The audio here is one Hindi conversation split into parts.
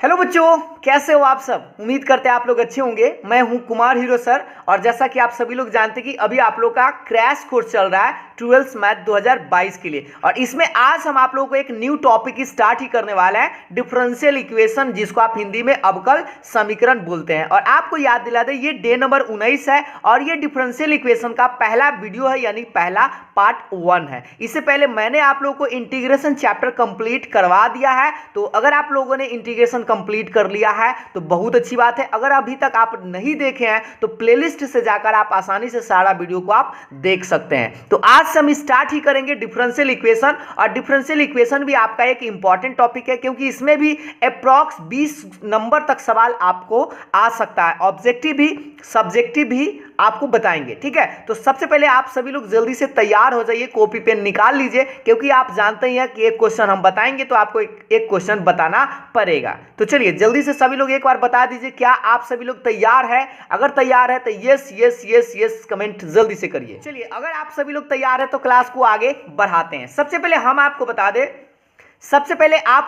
हेलो बच्चों, कैसे हो आप सब। उम्मीद करते हैं आप लोग अच्छे होंगे। मैं हूं कुमार हीरो सर और जैसा कि आप सभी लोग जानते हैं कि अभी आप लोग का क्रैश कोर्स चल रहा है 12th मैथ 2022 के लिए और इसमें आज हम आप लोगों को एक न्यू टॉपिक स्टार्ट ही करने वाला है, डिफरेंशियल इक्वेशन, जिसको आप हिंदी में अवकल समीकरण बोलते हैं। और आपको याद दिला दें, ये डे नंबर 19 है और ये डिफरेंशियल इक्वेशन का पहला वीडियो है, यानी पहला पार्ट 1 है। इससे पहले मैंने आप लोगों को इंटीग्रेशन चैप्टर कंप्लीट करवा दिया है, तो अगर आप लोगों ने इंटीग्रेशन कंप्लीट कर लिया है तो बहुत अच्छी बात है। अगर अभी तक आप नहीं देखे हैं तो प्लेलिस्ट से जाकर आप आसानी से सारा वीडियो को आप देख सकते हैं। तो आज से हम स्टार्ट ही करेंगे डिफरेंशियल इक्वेशन। और डिफरेंशियल इक्वेशन भी आपका एक इंपॉर्टेंट टॉपिक है, क्योंकि इसमें भी अप्रॉक्स 20 नंबर तक सवाल आपको आ सकता है। ऑब्जेक्टिव भी सब्जेक्टिव भी आपको बताएंगे, ठीक है। तो सबसे पहले आप सभी लोग जल्दी से तैयार हो जाइए, कॉपी पेन निकाल लीजिए, क्योंकि आप जानते ही हैं कि एक क्वेश्चन हम बताएंगे तो आपको एक क्वेश्चन बताना पड़ेगा। तो चलिए जल्दी से सभी लोग एक बार बता दीजिए, क्या आप सभी लोग तैयार है? अगर तैयार है तो yes yes yes yes comment जल्दी से करिए। चलिए, अगर आप सभी लोग तैयार है तो क्लास को आगे बढ़ाते हैं। सबसे पहले हम आपको बता दें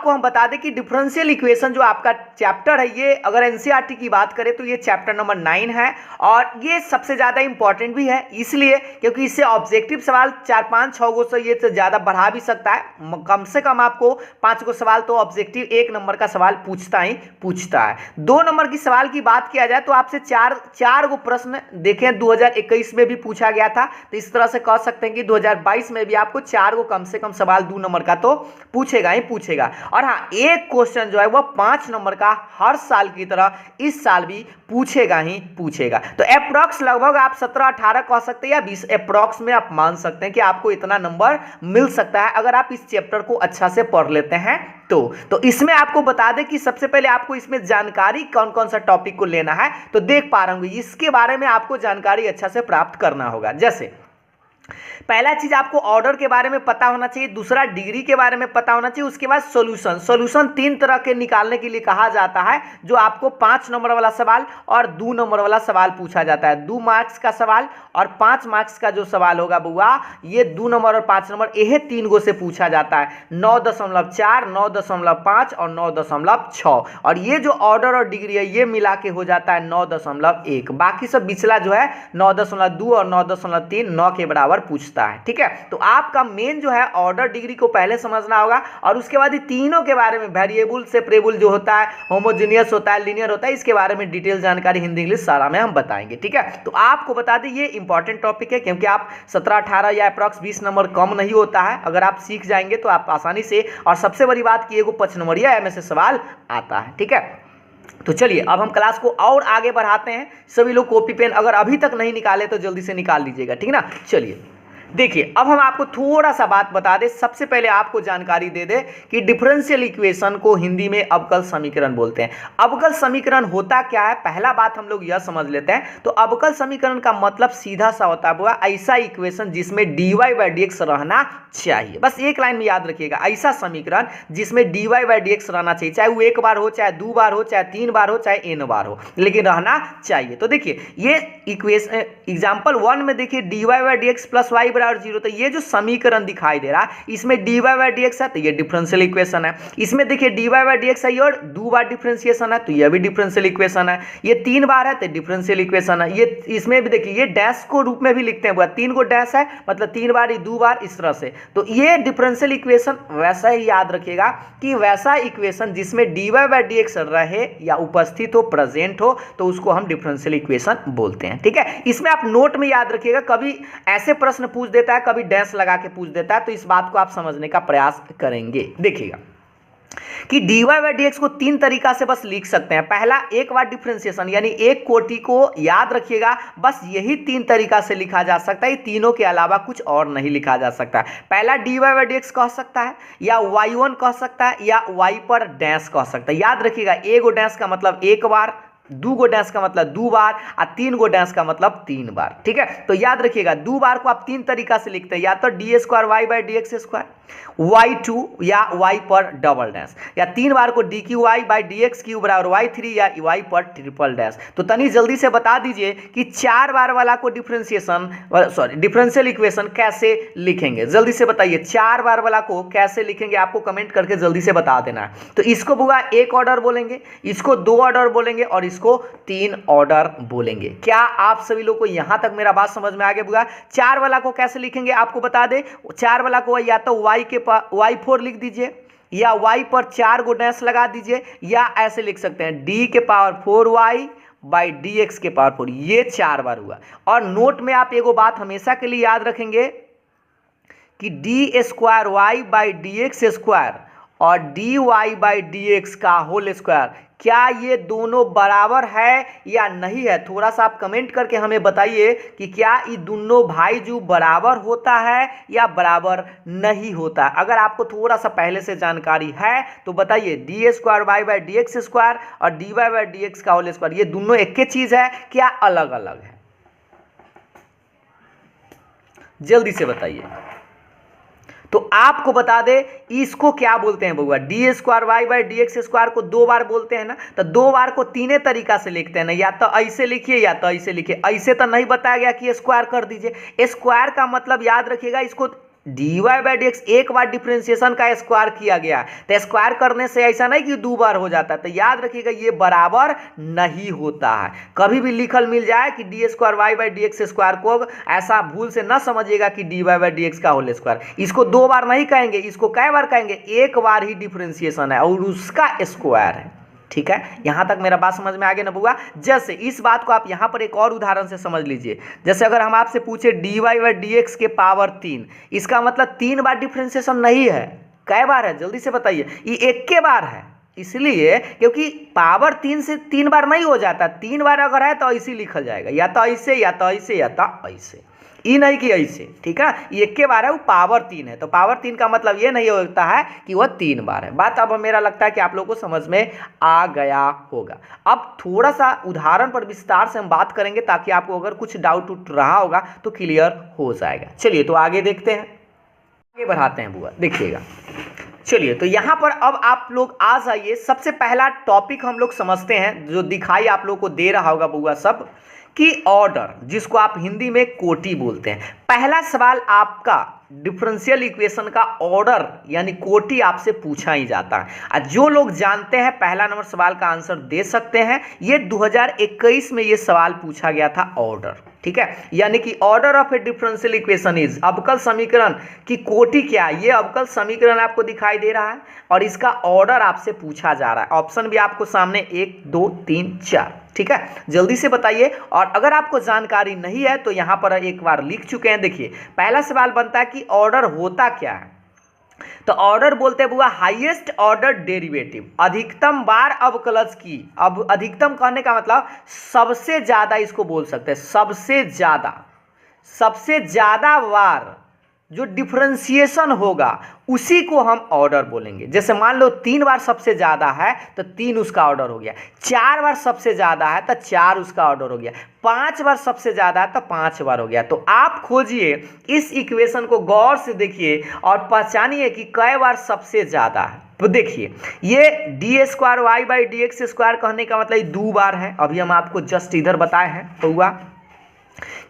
हम बता दें कि डिफरेंशियल इक्वेशन जो आपका चैप्टर है, ये अगर एनसीईआरटी की बात करें तो ये चैप्टर नंबर 9 है और ये सबसे ज़्यादा इंपॉर्टेंट भी है, इसलिए क्योंकि इससे ऑब्जेक्टिव सवाल 4-5-6 गो से ये से ज़्यादा बढ़ा भी सकता है। कम से कम आपको 5 गो सवाल तो ऑब्जेक्टिव 1 नंबर का सवाल पूछता है। 2 नंबर की सवाल की बात किया जाए तो आपसे चार गो प्रश्न देखें 2021 में भी पूछा गया था, तो इस तरह से कह सकते हैं कि 2022 में भी आपको 4 गो कम से कम सवाल 2 नंबर का तो पूछेगा। और हाँ, एक क्वेश्चन जो है वो 5 नंबर का हर साल की तरह इस साल भी पूछेगा। तो अप्रॉक्स लगभग आप 17-18 कह सकते हैं या 20 अप्रॉक्स में आप मान सकते हैं कि आपको इतना नंबर मिल सकता है अगर आप इस चैप्टर को अच्छा से पढ़ लेते हैं तो इसमें आपको बता दें कि सबसे पहले आपको इसमें जानकारी कौन कौन सा टॉपिक को लेना है, तो देख पा रहे होंगे इसके बारे में आपको जानकारी अच्छा से प्राप्त करना होगा। जैसे पहला चीज आपको ऑर्डर के बारे में पता होना चाहिए, दूसरा डिग्री के बारे में पता होना चाहिए, उसके बाद सॉल्यूशन 3 तरह के निकालने के लिए कहा जाता है, जो आपको 5 नंबर वाला सवाल और 2 नंबर वाला सवाल पूछा जाता है। 2 मार्क्स का सवाल और 5 मार्क्स का जो सवाल होगा बुआ, ये 2 नंबर और 5 नंबर यह 3 गो से पूछा जाता है। 9.4, 9.5 और 9.6, और ये जो ऑर्डर और डिग्री है ये मिला के हो जाता है 9.1। बाकी सब पिछला जो है 9.2 और 9.3 9 के बराबर पूछता है, ठीक है। तो आपका मेन जो है ऑर्डर डिग्री को पहले समझना होगा और उसके बाद ये तीनों के बारे में, वेरिएबल सेपरेबल जो होता है, होमोजेनियस होता है, लीनियर होता है, इसके बारे में डिटेल जानकारी हिंदी इंग्लिश सारा में हम बताएंगे, ठीक है। तो आपको बता दें ये इंपॉर्टेंट टॉपिक है, क्योंकि आप 17-18 या अप्रॉक्स 20 नंबर कम नहीं होता है। अगर आप सीख जाएंगे तो आप आसानी से, और सबसे बड़ी बात कि एगो 5 नंबरिया में से सवाल आता है, ठीक है। तो चलिए अब हम क्लास को और आगे बढ़ाते हैं। सभी लोग कॉपी पेन अगर अभी तक नहीं निकाले तो जल्दी से निकाल लीजिएगा, ठीक ना। चलिए देखिए, अब हम आपको थोड़ा सा बात बता दें। सबसे पहले आपको जानकारी दे दें कि डिफरेंशियल इक्वेशन को हिंदी में अवकल समीकरण बोलते हैं। अवकल समीकरण होता क्या है, पहला बात हम लोग यह समझ लेते हैं। तो अवकल समीकरण का मतलब सीधा सा होता है ऐसा इक्वेशन जिसमें dy/dx रहना चाहिए। बस एक लाइन में याद रखिएगा, ऐसा समीकरण जिसमें dy/dx रहना चाहिए, चाहे वो 1 बार हो, चाहे 2 बार हो, चाहे 3 बार हो, चाहे n बार हो, लेकिन रहना चाहिए। तो देखिए ये इक्वेशन एग्जाम्पल 1 में देखिए dy/dx + y बराबर 0, तो ये जो समीकरण दिखाई दे रहा है इसमें dy/dx है, तो ये डिफरेंशियल इक्वेशन है। इसमें देखिए dy/dx है और 2 बार डिफरेंशिएशन है, तो ये भी डिफरेंशियल इक्वेशन है। ये 3 बार है तो डिफरेंशियल इक्वेशन है। ये इसमें भी देखिए ये डैश को रूप में भी लिखते हैं, 3 को डैश है मतलब 3 बार, 2 बार, इस तरह से। तो ये डिफरेंशियल इक्वेशन वैसा ही याद रखिएगा कि वैसा इक्वेशन जिसमें dy/dx रहे या उपस्थित हो, प्रेजेंट हो, तो उसको हम डिफरेंशियल इक्वेशन बोलते हैं, ठीक है। इसमें आप नोट में याद रखिएगा, कभी ऐसे प्रश्न पूछ देता है, कभी डैश लगा के पूछ देता है, तो इस बात को आप समझने का प्रयास करेंगे। देखिएगा कि dy/dx को 3 तरीका से बस लिख सकते हैं। पहला, एक बार डिफरेंशिएशन यानी एक कोटि को याद रखिएगा, बस यही 3 तरीका से लिखा जा सकता है, तीनों के अलावा कुछ और नहीं लिखा जा सकता। पहला dy/dx कह सकता है, या y1 कह सकता है, या y पर डैश कह सकता है। याद रखिएगा, एगो डैश का मतलब 1 बार, दो गो डैश का मतलब दो बार और तीन गो डैश का मतलब तीन बार। ठीक है, तो याद रखिएगा दो बार को आप तीन तरीका से लिखते हैं, या तो d square y by d x square, y two या वाई पर डबल डैश, या तीन बार को d cube y by d x cube बराबर वाई थ्री या वाई पर ट्रिपल डैश। तो तनी जल्दी से बता दीजिए कि चार बार वाला को डिफरेंशियल इक्वेशन कैसे लिखेंगे, जल्दी से बताइए। चार बार वाला को कैसे लिखेंगे आपको कमेंट करके जल्दी से बता देना है। तो इसको बुआ एक ऑर्डर बोलेंगे, इसको दो ऑर्डर बोलेंगे और इसको तीन ऑर्डर बोलेंगे। क्या आप सभी लोग को यहां तक मेरा बात समझ में आ गया बुआ? चार वाला को कैसे लिखेंगे आपको बता दे। चार वाला को या तो y4 लिख दीजिए, या y पर चार गो डैश लगा दीजिए, या ऐसे लिख सकते हैं d के power 4y by d x के पावर 4। ये चार बार हुआ। और नोट में आप एगो बात हमेशा के लिए याद रखेंगे कि d square y by d x square और d y by d x का होल स्क्वायर, क्या ये दोनों बराबर है या नहीं है? थोड़ा सा आप कमेंट करके हमें बताइए कि क्या ये दोनों भाई जो बराबर होता है या बराबर नहीं होता। अगर आपको थोड़ा सा पहले से जानकारी है तो बताइए। D square y by d x square और d y by d x का होल स्क्वायर, ये दोनों एक ही चीज है क्या अलग अलग है? जल्दी से बताइए। तो आपको बता दे इसको क्या बोलते हैं बउआ? D square y by d x square को दो बार बोलते हैं ना, तो दो बार को तीने तरीका से लिखते हैं ना, या तो ऐसे लिखिए या तो ऐसे लिखिए। ऐसे तो नहीं बताया गया कि स्क्वायर कर दीजिए। स्क्वायर का मतलब याद रखिएगा, इसको d y by d x एक बार डिफरेंशिएशन का स्क्वायर किया गया, तो स्क्वायर करने से ऐसा नहीं कि दो बार हो जाता है। तो याद रखिएगा ये बराबर नहीं होता है। कभी भी लिखल मिल जाए कि d square y by d x square को, ऐसा भूल से न समझिएगा कि d y by d x का होल स्क्वायर। इसको दो बार नहीं कहेंगे, इसको कै बार कहेंगे? एक बार ही डिफरेंशिएशन है और उसका स्क्वायर है। ठीक है, यहां तक मेरा बात समझ में आ गया ना बुआ? जैसे इस बात को आप यहां पर एक और उदाहरण से समझ लीजिए। जैसे अगर हम आपसे पूछे d y by d x के पावर 3, इसका मतलब तीन बार डिफरेंशिएशन नहीं है। कै बार है जल्दी से बताइए? ये एक के बार है, इसलिए क्योंकि पावर 3 से तीन बार नहीं हो जाता। तीन बार अगर है तो ऐसे लिखा जाएगा, या तो ऐसे या तो ऐसे या तो ऐसे, ये नहीं कि ऐसे। ठीक है, ये एक के बार है, वो पावर 3 है। तो पावर 3 का मतलब ये नहीं होता है कि वह तीन बार है। बात अब मेरा लगता है कि आप लोगों को समझ में आ गया होगा। अब थोड़ा सा उदाहरण पर विस्तार से हम बात करेंगे, ताकि आपको अगर कुछ डाउट उठ रहा होगा तो क्लियर हो जाएगा। चलिए तो आगे देखते हैं, आगे बढ़ाते हैं बुआ, देखिएगा। चलिए तो यहाँ पर अब आप लोग आ जाइए। सबसे पहला टॉपिक हम लोग समझते हैं, जो दिखाई आप लोग को दे रहा होगा बुआ सब, कि ऑर्डर, जिसको आप हिंदी में कोटि बोलते हैं। पहला सवाल आपका डिफरेंशियल इक्वेशन का ऑर्डर यानी कोटि आपसे पूछा ही जाता है। जो लोग जानते हैं पहला नंबर सवाल का आंसर दे सकते हैं। ये 2021 में ये सवाल पूछा गया था, ऑर्डर। ठीक है, यानी कि order of A differential equation is, अवकल समीकरण की कोटि क्या है? ये अवकल समीकरण आपको दिखाई दे रहा है और इसका ऑर्डर आपसे पूछा जा रहा है। ऑप्शन भी आपको सामने 1 2 3 4। ठीक है, जल्दी से बताइए। और अगर आपको जानकारी नहीं है तो यहां पर एक बार लिख चुके हैं। देखिए पहला सवाल बनता है कि ऑर्डर होता क्या है? तो ऑर्डर बोलते हैं बुआ हाईएस्ट ऑर्डर डेरिवेटिव, अधिकतम बार अवकलज की। अब अधिकतम कहने का मतलब सबसे ज्यादा इसको बोल सकते हैं, सबसे ज्यादा बार जो डिफरेंशिएशन होगा उसी को हम ऑर्डर बोलेंगे। जैसे मान लो 3 बार सबसे ज्यादा है तो 3 उसका ऑर्डर हो गया, 4 बार सबसे ज्यादा है तो 4 उसका ऑर्डर हो गया, 5 बार सबसे ज्यादा है तो 5 बार हो गया। तो आप खोजिए इस इक्वेशन को, गौर से देखिए और पहचानिए कि कै बार सबसे ज्यादा है। तो देखिए ये d square y by d x square कहने का मतलब 2 बार है। अभी हम आपको जस्ट इधर बताए हैं तो हुआ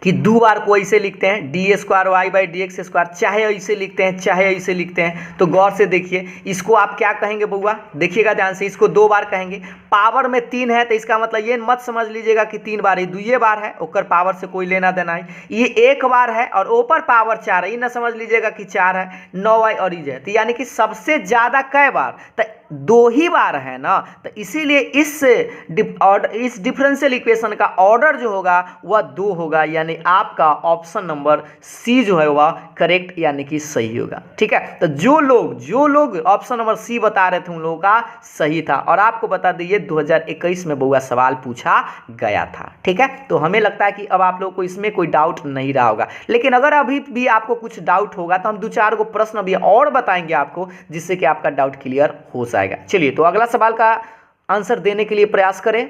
कि 2 बार को ऐसे लिखते हैं, d square y by d x square, चाहे ऐसे लिखते हैं चाहे ऐसे लिखते हैं। तो गौर से देखिए इसको आप क्या कहेंगे बउआ? देखिएगा ध्यान से, इसको 2 बार कहेंगे। पावर में 3 है तो इसका मतलब ये मत समझ लीजिएगा कि 3 बार, ये 2 बार है, ओकर पावर से कोई लेना देना है। ये 1 बार है और ऊपर पावर 4 है, ये ना समझ लीजिएगा कि 4 है, 9 और इज है। तो यानी कि सबसे ज्यादा कै बार? तो 2 ही बार है ना। तो इसीलिए इस डिफरेंशियल इक्वेशन का ऑर्डर जो होगा वह 2 होगा, यानी आपका ऑप्शन नंबर सी जो है वह करेक्ट यानी कि सही होगा। ठीक है, तो जो लोग ऑप्शन नंबर सी बता रहे थे उन लोगों का सही था। और आपको बता दिए 2021 में बउआ सवाल पूछा गया था। ठीक है, तो हमें लगता है कि अब आप लोगों को इसमें कोई डाउट नहीं रहा होगा। लेकिन अगर अभी भी आपको कुछ डाउट होगा तो हम 2-4 को प्रश्न भी और बताएंगे आपको, जिससे कि आपका डाउट क्लियर हो जाएगा। चलिए तो अगला सवाल का आंसर देने के लिए प्रयास करें।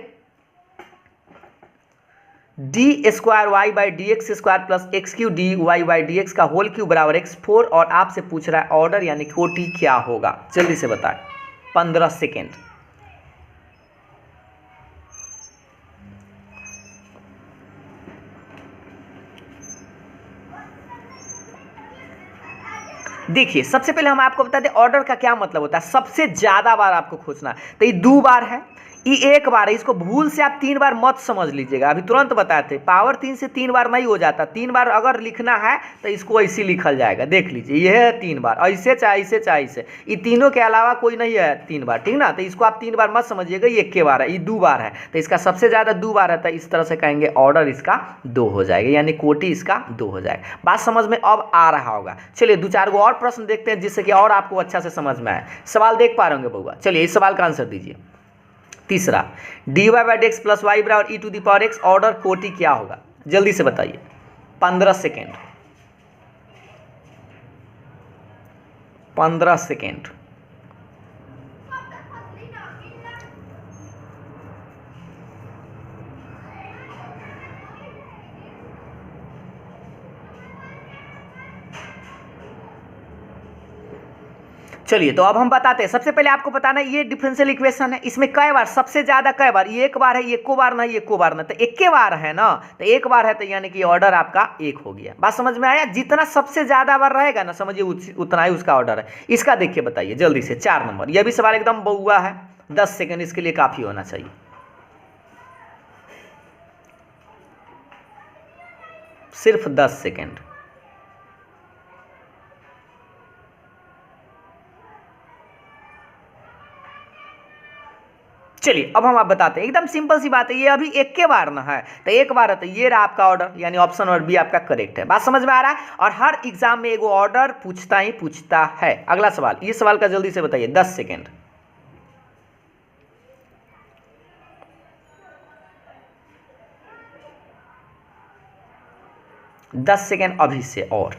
D square y by d x square plus x cube d y by d x का होल क्यू बराबर x4 और आपसे पूछ रहा है ऑर्डर यानी कोटि क्या होगा, जल्दी से बताएं। 15 सेकेंड। देखिए सबसे पहले हम आपको बता दें ऑर्डर का क्या मतलब होता है। सबसे ज्यादा बार आपको खोजना, तो ये 2 बार है, ये 1 बार है। इसको भूल से आप 3 बार मत समझ लीजिएगा, अभी तुरंत बताए थे पावर 3 से 3 बार नहीं हो जाता। 3 बार अगर लिखना है तो इसको ऐसे लिखल जाएगा, देख लीजिए यह है 3 बार, ऐसे चाहे ऐसे चाहे ऐसे, ये तीनों के अलावा कोई नहीं है 3 बार, ठीक ना। तो इसको आप 3 बार मत समझिएगा, ये 1 बार है, ये 2 बार है, तो इसका सबसे ज़्यादा 2 बार है, तो इस तरह से कहेंगे ऑर्डर इसका 2 हो जाएगा, यानी कोटि इसका 2 हो जाएगा। बात समझ में अब आ रहा होगा। चलिए 2-4 गो और प्रश्न देखते हैं जिससे कि और आपको अच्छा से समझ में आए। सवाल देख पा रहे होंगे बउआ, चलिए इस सवाल का आंसर दीजिए। तीसरा, dy by d x plus y बराबर e to the power x, order कोटि क्या होगा, जल्दी से बताइए। 15 सेकेंड। 15 सेकेंड। चलिए तो अब हम बताते हैं। सबसे पहले आपको बताना है ये डिफरेंशियल इक्वेशन है, इसमें कई बार, सबसे ज्यादा कई बार, ये 1 बार है, ये एको बार नहीं, एको बार नहीं, तो 1 बार है ना, तो 1 बार है, तो यानी कि ऑर्डर आपका 1 हो गया। बात समझ में आया। जितना सबसे ज्यादा बार रहेगा ना, समझिए उतना ही उसका ऑर्डर है। इसका देखिए बताइए जल्दी से। 4 नंबर, यह भी सवाल एकदम बउआ है। 10 सेकेंड इसके लिए काफी होना चाहिए, सिर्फ 10 सेकेंड। चलिए अब हम आप बताते हैं, एकदम सिंपल सी बात है। ये अभी 1 बार ना है, तो 1 बार है, तो ये रहा आपका ऑर्डर, यानी ऑप्शन नंबर बी आपका करेक्ट है। बात समझ में आ रहा है। और हर एग्जाम में एगो ऑर्डर पूछता ही पूछता है। अगला सवाल, ये सवाल का जल्दी से बताइए। 10 सेकेंड। 10 सेकेंड अभी से और।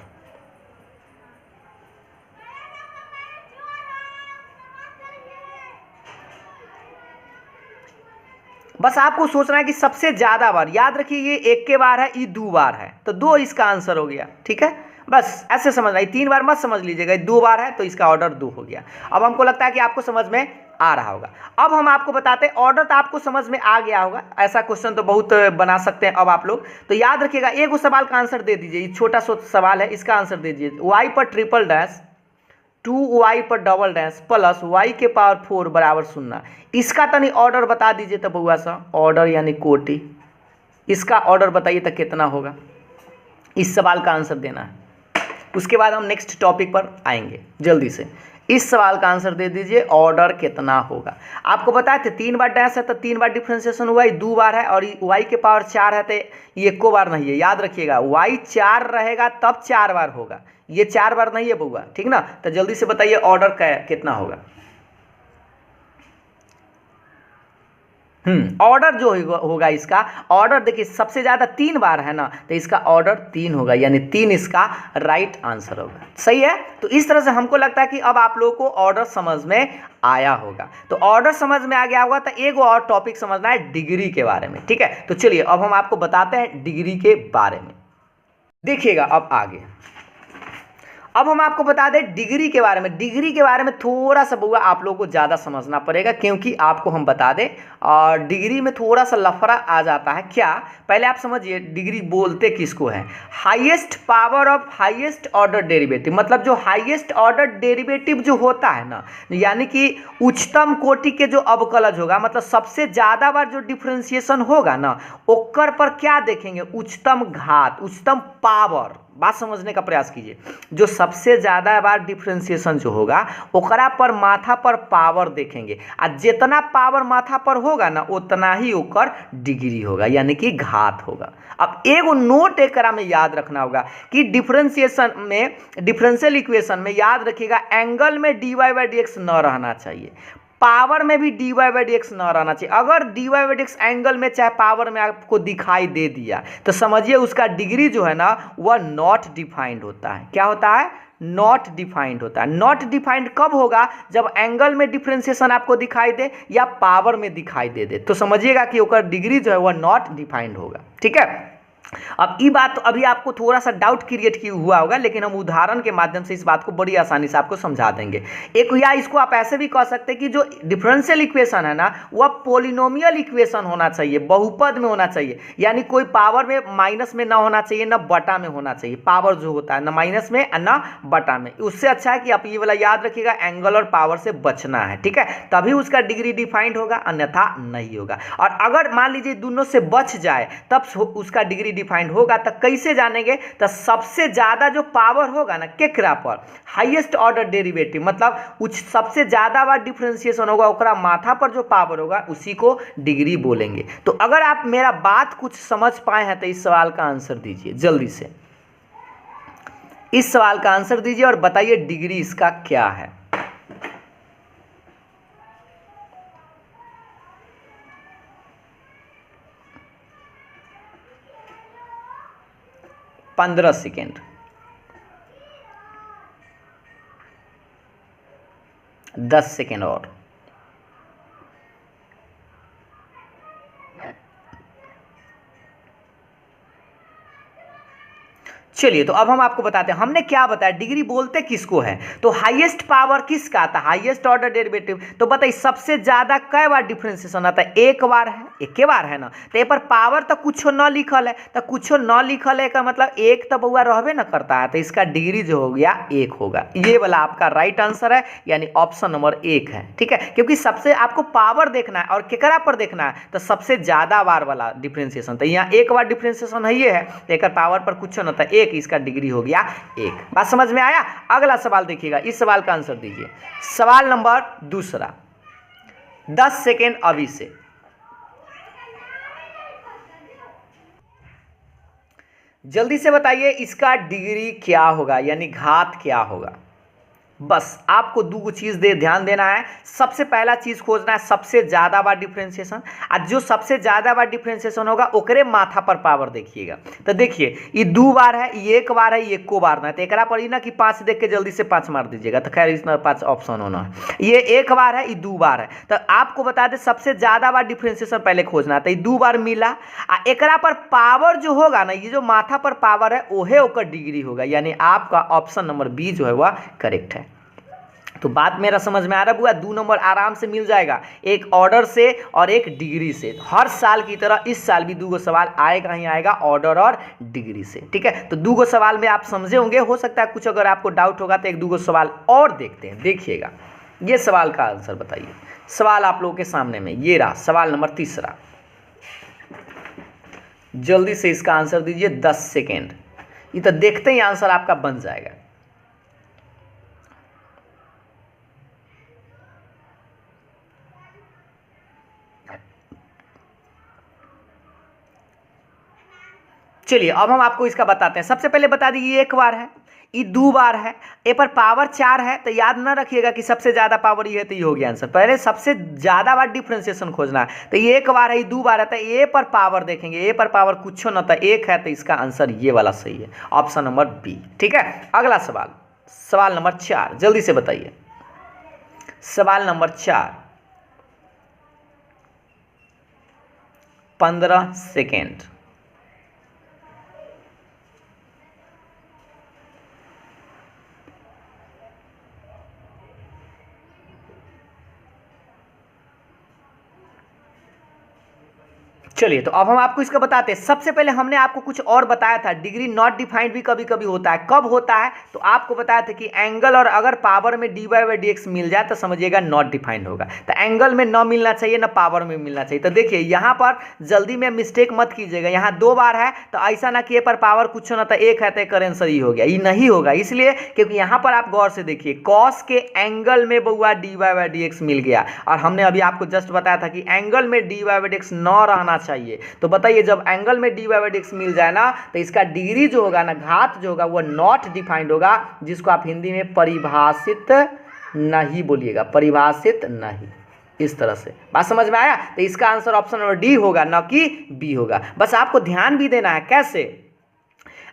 बस आपको सोचना है कि सबसे ज्यादा बार, याद रखिए ये 1 बार है, ये 2 बार है, तो 2 इसका आंसर हो गया, ठीक है। बस ऐसे समझना, 3 बार मत समझ लीजिएगा, 2 बार है तो इसका ऑर्डर 2 हो गया। अब हमको लगता है कि आपको समझ में आ रहा होगा। अब हम आपको बताते हैं, ऑर्डर तो आपको समझ में आ गया होगा, ऐसा क्वेश्चन तो बहुत बना सकते हैं अब आप लोग। तो याद रखिएगा, एक सवाल का आंसर दे दीजिए, ये छोटा सा सवाल है, इसका आंसर दे दीजिए। y पर ट्रिपल डैश 2y पर डबल डैश प्लस y के पावर 4 बराबर 0, इसका तनी ऑर्डर बता दीजिए तो बउआ सा, ऑर्डर यानी कोटि, इसका ऑर्डर बताइए तो कितना होगा। इस सवाल का आंसर देना है, उसके बाद हम नेक्स्ट टॉपिक पर आएंगे। जल्दी से इस सवाल का आंसर दे दीजिए, ऑर्डर कितना होगा। आपको बताए थे 3 बार डैश है तो 3 बार डिफ्रेंसिएशन हुआ, 2 बार है, और y के पावर 4 है तो ये 1 बार नहीं है। याद रखिएगा, y 4 रहेगा तब 4 बार होगा, ये 4 बार नहीं है बउआ, ठीक ना। तो जल्दी से बताइए ऑर्डर कितना होगा। ऑर्डर जो होगा इसका ऑर्डर, देखिए सबसे ज्यादा 3 बार है ना, तो इसका ऑर्डर 3 होगा, यानी 3 इसका राइट आंसर होगा। सही है। तो इस तरह से हमको लगता है कि अब आप लोगों को ऑर्डर समझ में आया होगा। तो ऑर्डर समझ में आ गया होगा, तो एक और टॉपिक समझना है डिग्री के बारे में, ठीक है। तो चलिए अब हम आपको बताते हैं डिग्री के बारे में। देखिएगा अब आगे, अब हम आपको बता दें डिग्री के बारे में। डिग्री के बारे में थोड़ा सा बुआ आप लोगों को ज़्यादा समझना पड़ेगा, क्योंकि आपको हम बता दें और डिग्री में थोड़ा सा लफड़ा आ जाता है। क्या, पहले आप समझिए डिग्री बोलते किसको है। Highest power of highest order derivative, मतलब जो हाईएस्ट ऑर्डर डेरिवेटिव जो होता है ना, यानी कि उच्चतम कोटि के जो अवकलज होगा, मतलब सबसे ज़्यादा बार जो डिफ्रेंसिएशन होगा ना, ओकर पर क्या देखेंगे, उच्चतम घात, उच्चतम पावर। बात समझने का प्रयास कीजिए। जो सबसे ज़्यादा बार डिफ्रेंसिएशन जो होगा ओकरा पर माथा पर पावर देखेंगे, आ जितना पावर माथा पर होगा ना उतना ही ओकर डिग्री होगा, यानी कि घात होगा। अब एगो नोट एकरा में याद रखना होगा कि डिफ्रेंसिएशन में, डिफरेंशियल इक्वेशन में याद रखिएगा एंगल में dy बाई डी एक्स न रहना चाहिए, पावर में भी dy बाई डी एक्स न रहना चाहिए। अगर dy by d x angle में चाहे पावर में आपको दिखाई दे दिया तो समझिए उसका डिग्री जो है ना वह नॉट डिफाइंड होता है। क्या होता है, नॉट डिफाइंड होता है। नॉट डिफाइंड कब होगा? जब एंगल में डिफरेंशिएशन आपको दिखाई दे या पावर में दिखाई दे तो समझिएगा कि ओकर डिग्री जो है वह नॉट डिफाइंड होगा। ठीक है, अब ये बात तो अभी आपको थोड़ा सा डाउट क्रिएट की हुआ होगा, लेकिन हम उदाहरण के माध्यम से इस बात को बड़ी आसानी से आपको समझा देंगे। एक या इसको आप ऐसे भी कह सकते हैं कि जो डिफरेंशियल इक्वेशन है ना वह पॉलिनोमियल इक्वेशन होना चाहिए, बहुपद में होना चाहिए, यानी कोई पावर में माइनस में ना होना चाहिए ना बटा में होना चाहिए। पावर जो होता है ना माइनस में ना बटा में। उससे अच्छा है कि आप ये वाला याद रखिएगा, एंगल और पावर से बचना है। ठीक है, तभी उसका डिग्री डिफाइंड होगा, अन्यथा नहीं होगा। और अगर मान लीजिए दोनों से बच जाए तब उसका डिग्री डिफाइंड होगा। तो कैसे जानेंगे? तो सबसे ज्यादा जो पावर होगा ना केकरा पर, हाईएस्ट ऑर्डर डेरिवेटिव, मतलब सबसे ज्यादा बार डिफरेंशिएशन होगा ओकरा माथा पर जो पावर होगा उसी को डिग्री बोलेंगे। तो अगर आप मेरा बात कुछ समझ पाए हैं तो इस सवाल का आंसर दीजिए जल्दी से। इस सवाल का आंसर दीजिए और बताइए डिग्री इसका क्या है। पंद्रह सेकेंड, 10 सेकेंड और। चलिए, तो अब हम आपको बताते हैं हमने क्या बताया, डिग्री बोलते किसको है। तो हाईएस्ट पावर किसका आता है? Highest order derivative. तो बताइए सबसे ज्यादा कै बार डिफरेंशिएशन आता है? एक बार है, एक बार है ना। तो ये पर पावर तो कुछ न लिखल है, तो कुछ न लिखल है का मतलब एक तो बउआ रहबे न करता है, तो इसका डिग्री जो हो गया एक होगा। ये वाला आपका राइट आंसर है, यानी ऑप्शन नंबर 1 है। ठीक है, क्योंकि सबसे आपको पावर देखना है और केकरा पर देखना है, तो सबसे ज्यादा बार वाला डिफरेंशिएशन। तो यहाँ एक बार डिफरेंशिएशन है, ये है, तो एक पावर पर कुछ न था, एक, इसका डिग्री हो गया 1। बात समझ में आया? अगला सवाल देखिएगा, इस सवाल का आंसर दीजिए। सवाल नंबर दूसरा, 10 सेकेंड अभी से। जल्दी से बताइए इसका डिग्री क्या होगा, यानी घात क्या होगा। बस आपको दो चीज ध्यान देना है। सबसे पहला चीज खोजना है सबसे ज्यादा बार डिफरेंशिएशन, और जो सबसे ज्यादा बार डिफरेंशिएशन होगा ओकरे माथा पर पावर देखिएगा। तो देखिए ये 2 बार है, ये 1 बार है, ये एको बार ना। तो एकरा पर ही ना कि 5 देख के जल्दी से 5 मार दीजिएगा, तो खैर इसमें 5 ऑप्शन होना है। ये 1 बार है, ये 2 बार है। तो आपको बता दें सबसे ज्यादा बार डिफरेंशिएशन पहले खोजना है। तो ये 2 बार मिला, एकरा पर पावर जो होगा ना, ये जो माथा पर पावर है ओहे ओकर डिग्री होगा, यानी आपका ऑप्शन नंबर बी जो है वह करेक्ट है। तो बात मेरा समझ में आ रहा हुआ, 2 नंबर आराम से मिल जाएगा, एक ऑर्डर से और एक डिग्री से। हर साल की तरह इस साल भी 2 सवाल आएगा ही आएगा, ऑर्डर और डिग्री से। ठीक है, तो 2 सवाल में आप समझे होंगे। हो सकता है कुछ अगर आपको डाउट होगा तो 1-2 सवाल और देखते हैं। देखिएगा ये सवाल का आंसर बताइए। सवाल आप लोगों के सामने में ये रहा, सवाल नंबर तीसरा। जल्दी से इसका आंसर दीजिए, 10 सेकेंड। ये तो देखते ही आंसर आपका बन जाएगा। चलिए अब हम आपको इसका बताते हैं। सबसे पहले बता दी ये 1 बार है, ये 2 बार है, ए पर पावर 4 है। तो याद ना रखिएगा कि सबसे ज्यादा पावर ये है, तो ये हो गया आंसर। पहले सबसे ज्यादा बार डिफरेंशिएशन खोजना है। तो ये 1 बार है, ये 2 बार है, तो ए पर पावर देखेंगे, ए पर पावर कुछ न था, 1 है। तो इसका आंसर ये वाला सही है, ऑप्शन नंबर बी। ठीक है, अगला सवाल, सवाल नंबर 4। जल्दी से बताइए सवाल नंबर 4, 15 सेकेंड। चलिए, तो अब हम आपको इसका बताते हैं। सबसे पहले हमने आपको कुछ और बताया था, डिग्री नॉट डिफाइंड भी कभी कभी होता है। कब होता है? तो आपको बताया था कि एंगल और अगर पावर में dy/dx मिल जाए तो समझिएगा नॉट डिफाइंड होगा। तो एंगल में न मिलना चाहिए, ना पावर में मिलना चाहिए। तो देखिए यहाँ पर जल्दी में मिस्टेक मत कीजिएगा, यहाँ 2 बार है, तो ऐसा ना कि ए पर पावर कुछ ना था, 1 है, तो एक आंसर ही हो गया। ये नहीं होगा, इसलिए क्योंकि यहाँ पर आप गौर से देखिए, कॉस के एंगल में बउआ dy/dx मिल गया, और हमने अभी आपको जस्ट बताया था कि एंगल में dy/dx न रहना चाहिए। तो बताइए जब एंगल में dy/dx मिल जाए ना, तो इसका डिग्री जो होगा ना, घात जो होगा वो नॉट डिफाइंड होगा, जिसको आप हिंदी में परिभाषित नहीं बोलिएगा, परिभाषित नहीं। इस तरह से बात समझ में आया? तो इसका आंसर ऑप्शन नंबर डी होगा, न कि बी होगा। बस आपको ध्यान भी देना है। कैसे?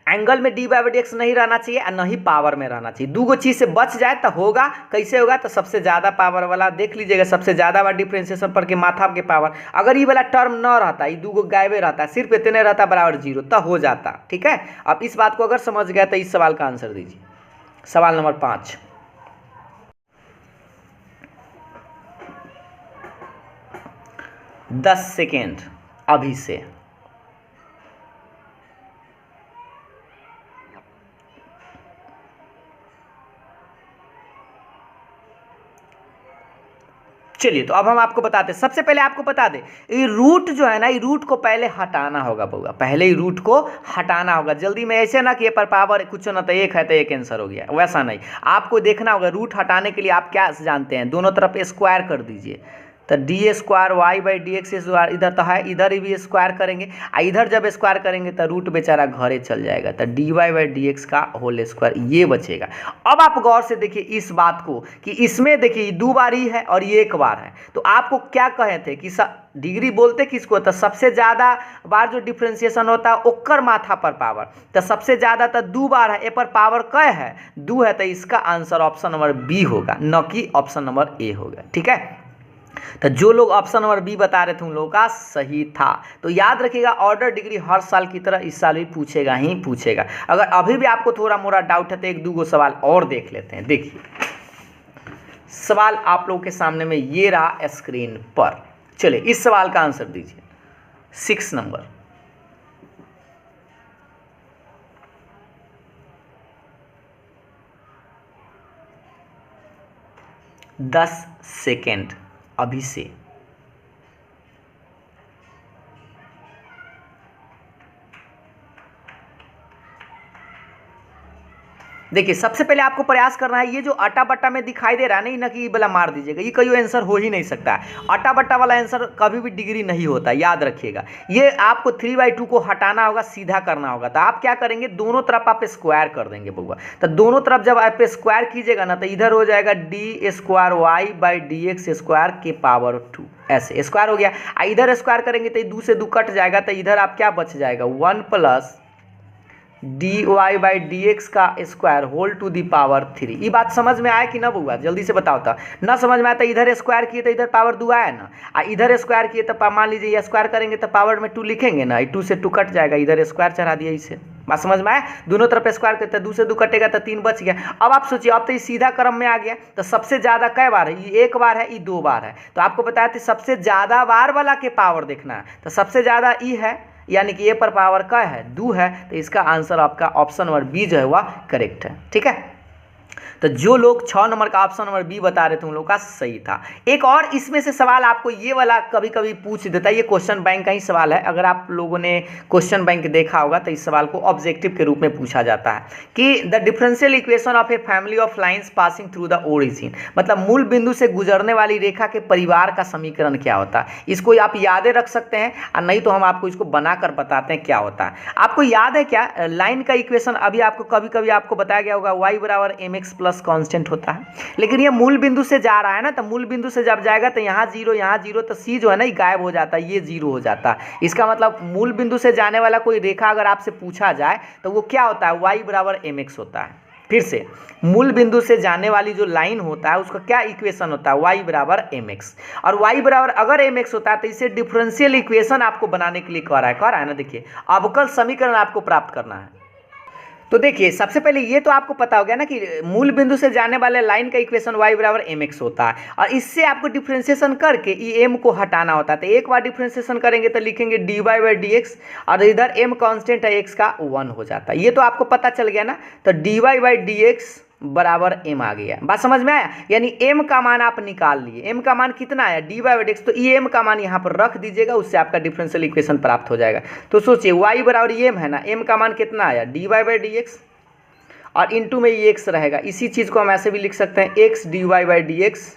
एंगल में डी बाई डी एक्स नहीं रहना चाहिए और नहीं पावर में रहना चाहिए। दो चीज़ से बच जाए तो होगा, कैसे होगा, तो सबसे ज़्यादा पावर वाला देख लीजिएगा, सबसे ज़्यादा बार डिफ्रेंशिएशन पर के माथा के पावर, अगर ये वाला टर्म न रहता, ये दो गायबे रहता, सिर्फ इतने रहता बराबर 0, तो हो जाता। ठीक है, अब इस बात को अगर समझ गया तो इस सवाल का आंसर दीजिए। सवाल नंबर 5, 10 सेकेंड अभी से। चलिए, तो अब हम आपको बताते हैं। सबसे पहले आपको बता दें, ये रूट जो है ना, ये रूट को पहले हटाना होगा बउआ, पहले ही रूट को हटाना होगा। जल्दी में ऐसे ना कि ये पर पावर कुछ ना तो एक है तो एक आंसर हो गया, वैसा नहीं। आपको देखना होगा रूट हटाने के लिए आप क्या जानते हैं, दोनों तरफ स्क्वायर कर दीजिए, तो d square y by d x square, इधर तो है, इधर भी स्क्वायर करेंगे, इधर जब स्क्वायर करेंगे तो रूट बेचारा घरे चल जाएगा, तो d y by d x का होल स्क्वायर ये बचेगा। अब आप गौर से देखिए इस बात को कि इसमें देखिए 2 बार ही है और ये 1 बार है, तो आपको क्या कहे थे कि डिग्री बोलते किसको, तो सबसे ज़्यादा बार जो डिफ्रेंशिएशन होता है ओकर माथा पर पावर, तो सबसे ज़्यादा तो 2 बार है, ए पर पावर कै है 2 है, तो इसका आंसर ऑप्शन नंबर बी होगा, न कि ऑप्शन नंबर ए होगा। ठीक है, तो जो लोग ऑप्शन नंबर बी बता रहे थे उन लोगों का सही था। तो याद रखिएगा, ऑर्डर डिग्री हर साल की तरह इस साल भी पूछेगा ही पूछेगा। अगर अभी भी आपको थोड़ा मोड़ा डाउट है तो 1-2 सवाल और देख लेते हैं। देखिए सवाल आप लोगों के सामने में ये रहा स्क्रीन पर। चलिए इस सवाल का आंसर दीजिए। 6 नंबर, 10 सेकेंड अभी से। देखिए सबसे पहले आपको प्रयास करना है, ये जो अटा बट्टा में दिखाई दे रहा है नहीं ना, कि ये वाला मार दीजिएगा, ये कहीं आंसर हो ही नहीं सकता है। अटा बट्टा वाला आंसर कभी भी डिग्री नहीं होता, याद रखिएगा। ये आपको 3/2 को हटाना होगा, सीधा करना होगा, तो आप क्या करेंगे, दोनों तरफ आप स्क्वायर कर देंगे बउआ। तो दोनों तरफ जब आप स्क्वायर कीजिएगा ना, तो इधर हो जाएगा d square y by d x square के पावर 2, ऐसे स्क्वायर हो गया। इधर स्क्वायर करेंगे तो 2 से 2 कट जाएगा, तो इधर आप क्या बच जाएगा 1 plus d y by d x का square whole to the power 3। ये बात समझ में आया कि ना बउआ, जल्दी से बताओ। था ना समझ में आया तो इधर स्क्वायर किए तो इधर पावर 2 आया ना, इधर स्क्वायर किए तो मान लीजिए ये स्क्वायर करेंगे तो पावर में 2 लिखेंगे ना, 2 से 2 कट जाएगा, इधर स्क्वायर चढ़ा दिया इसे। बात समझ में आया, दोनों तरफ स्क्वायर करते 2 से 2 कटेगा तो 3 बच गया। अब आप सोचिए, अब तो ये सीधा क्रम में आ गया, तो सबसे ज़्यादा कै बार है, ये 1 बार है, ये 2 बार है। तो आपको बताया था सबसे ज़्यादा बार वाला के पावर देखना है, तो सबसे ज़्यादा ई है, यानी कि ए पर पावर का है 2 है, तो इसका आंसर आपका ऑप्शन नंबर बी जो है वह करेक्ट है। ठीक है, तो जो लोग 6 नंबर का ऑप्शन नंबर बी बता रहे थे उन लोगों का सही था। एक और इसमें से सवाल आपको ये वाला कभी कभी पूछ देता है, ये क्वेश्चन बैंक का ही सवाल है। अगर आप लोगों ने क्वेश्चन बैंक देखा होगा तो इस सवाल को ऑब्जेक्टिव के रूप में पूछा जाता है कि the differential equation of a family of lines passing through the origin, मतलब मूल बिंदु से गुजरने वाली रेखा के परिवार का समीकरण क्या होता है। इसको आप यादें रख सकते हैं, और नहीं तो हम आपको इसको बनाकर बताते हैं क्या होता है। आपको याद है क्या लाइन का इक्वेशन, अभी आपको कभी कभी आपको बताया गया होगा y बराबर mx प्लस कांस्टेंट होता है, लेकिन ये मूल बिंदु से जा रहा है ना, तो मूल बिंदु से जब जाएगा तो यहाँ 0 यहाँ 0, तो c जो है ना ये गायब हो जाता है, ये 0 हो जाता है। इसका मतलब मूल बिंदु से जाने वाला कोई रेखा अगर आपसे पूछा जाए तो वो क्या होता है, y बराबर mx होता है। फिर से मूल बिंदु से जाने वाली जो लाइन होता है उसका क्या इक्वेशन होता है, y बराबर mx। और y बराबर अगर mx होता है तो इसे डिफरेंशियल इक्वेशन आपको बनाने के लिए कह रहा है ना। देखिए अवकल समीकरण आपको प्राप्त करना है। तो देखिए सबसे पहले ये तो आपको पता हो गया ना कि मूल बिंदु से जाने वाले लाइन का इक्वेशन y बराबर mx होता है, और इससे आपको डिफ्रेंशिएशन करके ई m को हटाना होता है। तो एक बार डिफ्रेंशिएशन करेंगे तो लिखेंगे dy बाई डी एक्स, और इधर m कांस्टेंट है, x का 1 हो जाता है। ये तो आपको पता चल गया ना, तो dy बाई डी एक्स बराबर m आ गया। बात समझ में आया, यानी m का मान आप निकाल लिए। m का मान कितना आया dy बाई डी एक्स, तो ई m का मान यहाँ पर रख दीजिएगा, उससे आपका डिफरेंशियल इक्वेशन प्राप्त हो जाएगा। तो सोचिए y बराबर m है ना, m का मान कितना आया dy बाई डी एक्स, और इनटू में ये x रहेगा। इसी चीज़ को हम ऐसे भी लिख सकते हैं x dy by d x,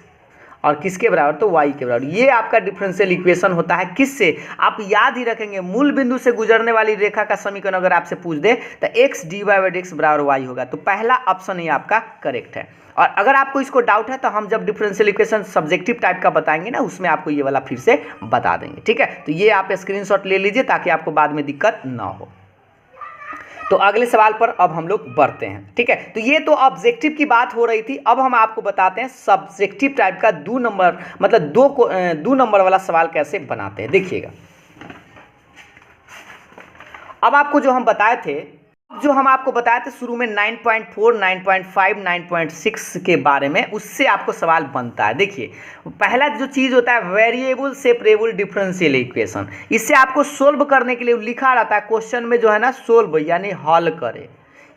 और किसके बराबर, तो y के बराबर। ये आपका डिफरेंशियल इक्वेशन होता है। किससे आप याद ही रखेंगे, मूल बिंदु से गुजरने वाली रेखा का समीकरण अगर आपसे पूछ दे तो x dy by d x बराबर y होगा। तो पहला ऑप्शन ही आपका करेक्ट है। और अगर आपको इसको डाउट है तो हम जब डिफरेंशियल इक्वेशन सब्जेक्टिव टाइप का बताएंगे ना, उसमें आपको ये वाला फिर से बता देंगे। ठीक है, तो ये आप स्क्रीनशॉट ले लीजिए ताकि आपको बाद में दिक्कत ना हो। तो अगले सवाल पर अब हम लोग बढ़ते हैं, ठीक है। तो ये तो ऑब्जेक्टिव की बात हो रही थी। अब हम आपको बताते हैं सब्जेक्टिव टाइप का 2 नंबर मतलब 2 नंबर वाला सवाल कैसे बनाते हैं, देखिएगा। अब आपको जो हम बताए थे शुरू में 9.4, 9.5, 9.6 के बारे में, उससे आपको सवाल बनता है। देखिए पहला जो चीज़ होता है वेरिएबल सेपरेबल डिफरेंशियल इक्वेशन, इससे आपको सोल्व करने के लिए लिखा रहता है क्वेश्चन में जो है ना, सोल्व यानी हल करे,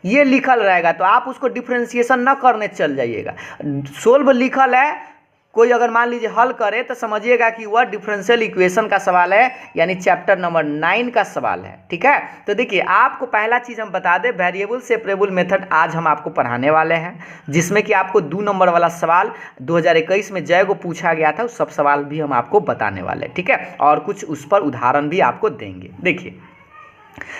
ये लिखल रहेगा। तो आप उसको डिफरेंशिएशन न करने चल जाइएगा। सोल्व लिखल है, कोई अगर मान लीजिए हल करे तो समझिएगा कि वह डिफरेंशियल इक्वेशन का सवाल है, यानी चैप्टर नंबर 9 का सवाल है, ठीक है। तो देखिए आपको पहला चीज़ हम बता दें, वेरिएबल सेपरेबल मेथड आज हम आपको पढ़ाने वाले हैं, जिसमें कि आपको 2 नंबर वाला सवाल 2021 में जय को पूछा गया था, उस सब सवाल भी हम आपको बताने वाले हैं, ठीक है। और कुछ उस पर उदाहरण भी आपको देंगे। देखिए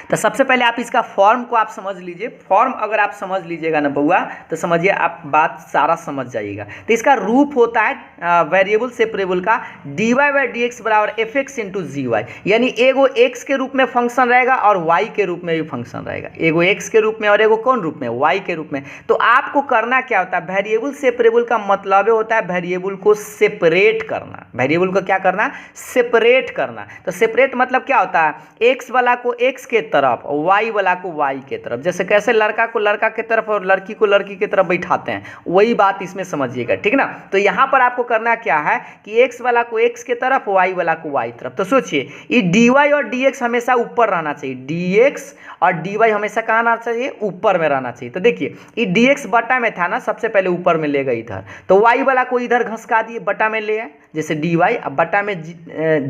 तो सबसे पहले आप इसका फॉर्म को आप समझ लीजिए। फॉर्म अगर आप समझ लीजिएगा ना बउआ, तो समझिए आप बात सारा समझ जाइएगा। तो इसका रूप होता है वेरिएबल सेपरेबल का dy/dx बराबर fx इंटू जी वाई, यानी एगो x के रूप में फंक्शन रहेगा और y के रूप में भी फंक्शन रहेगा। एगो x के रूप में और एगो कौन रूप में, y के रूप में। तो आपको करना क्या होता है, वेरिएबल सेपरेबल का मतलब होता है वेरिएबल को सेपरेट करना। वेरिएबल को क्या करना, सेपरेट करना। तो सेपरेट मतलब क्या होता है, x वाला को x के तरफ और y वाला को y के तरफ, जैसे कैसे लड़का को लड़का के तरफ और लड़की को लड़की की तरफ बैठाते हैं, वही बात इसमें समझिएगा, ठीक ना। तो यहाँ पर आपको करना क्या है कि x वाला को x के तरफ, y वाला को y तरफ। तो सोचिए ये dy और dx हमेशा ऊपर रहना चाहिए, dx और dy हमेशा कहाँ रहना चाहिए, ऊपर में रहना चाहिए। तो देखिए ये dx बटा में था ना, सबसे पहले ऊपर में ले गए इधर, तो y वाला को इधर घसका दिए, बटा में ले आए, जैसे dy, अब बटा में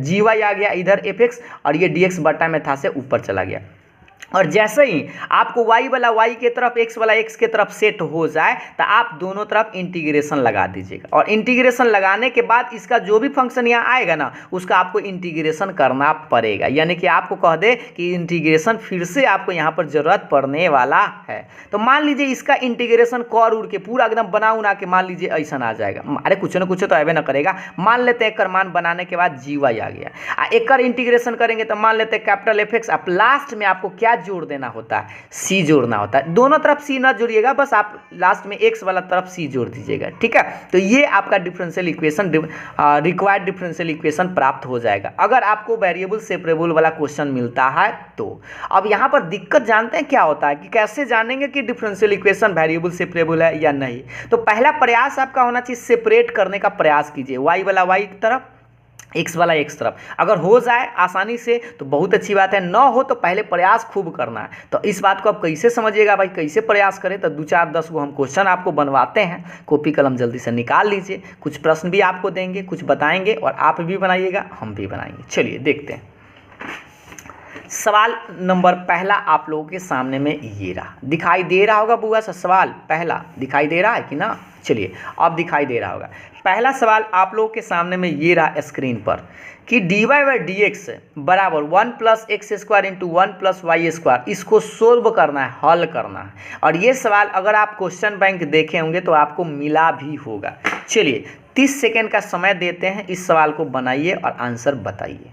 gy आ गया इधर fx, और ये dx बटा में था से ऊपर चला गया। और जैसे ही आपको y वाला y के तरफ, x वाला x के तरफ सेट हो जाए, तो आप दोनों तरफ इंटीग्रेशन लगा दीजिएगा। और इंटीग्रेशन लगाने के बाद इसका जो भी फंक्शन यहाँ आएगा ना, उसका आपको इंटीग्रेशन करना पड़ेगा। यानी कि आपको कह दे कि इंटीग्रेशन फिर से आपको यहाँ पर ज़रूरत पड़ने वाला है। तो मान लीजिए इसका इंटीग्रेशन कर उड़ के पूरा एकदम बना उना के मान लीजिए ऐसा आ जाएगा, अरे कुछ ना कुछ तो आवे ना करेगा। मान लेते हैं एक मान बनाने के बाद जी वाई आ गया, एक इंटीग्रेशन करेंगे तो मान लेते हैं कैपिटल एफ एक्स। अब लास्ट में आपको क्या जोड़ देना होता है, सी जोड़ना होता है। दोनों तरफ सी ना जोड़िएगा, बस आप लास्ट में एक्स वाला तरफ सी जोड़ दीजिएगा, ठीक है। तो ये आपका differential equation, required differential equation प्राप्त हो जाएगा अगर आपको वेरिएबल सेपरेबल वाला क्वेश्चन मिलता है तो। अब यहाँ पर दिक्कत जानते हैं क्या होता है कि कैसे जानेंगे कि डिफरेंशियल इक्वेशन वेरिएबल सेपरेबल है या नहीं। तो पहला प्रयास आपका होना चाहिए, सेपरेट करने का प्रयास कीजिए, वाई वाला वाई की तरफ, एक्स वाला एक्स तरफ। अगर हो जाए आसानी से तो बहुत अच्छी बात है, न हो तो पहले प्रयास खूब करना है। तो इस बात को आप कैसे समझिएगा भाई, कैसे प्रयास करें, तो 2 4 10 गो हम क्वेश्चन आपको बनवाते हैं, कॉपी कलम जल्दी से निकाल लीजिए। कुछ प्रश्न भी आपको देंगे, कुछ बताएंगे, और आप भी बनाइएगा, हम भी बनाएंगे। चलिए देखते हैं। सवाल नंबर पहला आप लोगों के सामने में ये रहा, दिखाई दे रहा होगा बुआ सा, सवाल पहला दिखाई दे रहा है कि ना। चलिए अब दिखाई दे रहा होगा। पहला सवाल आप लोगों के सामने में ये रहा स्क्रीन पर कि dy/dx बराबर 1 + x² इंटू 1 + y², इसको सोल्व करना है, हल करना है। और ये सवाल अगर आप क्वेश्चन बैंक देखे होंगे तो आपको मिला भी होगा। चलिए 30 सेकेंड का समय देते हैं, इस सवाल को बनाइए और आंसर बताइए।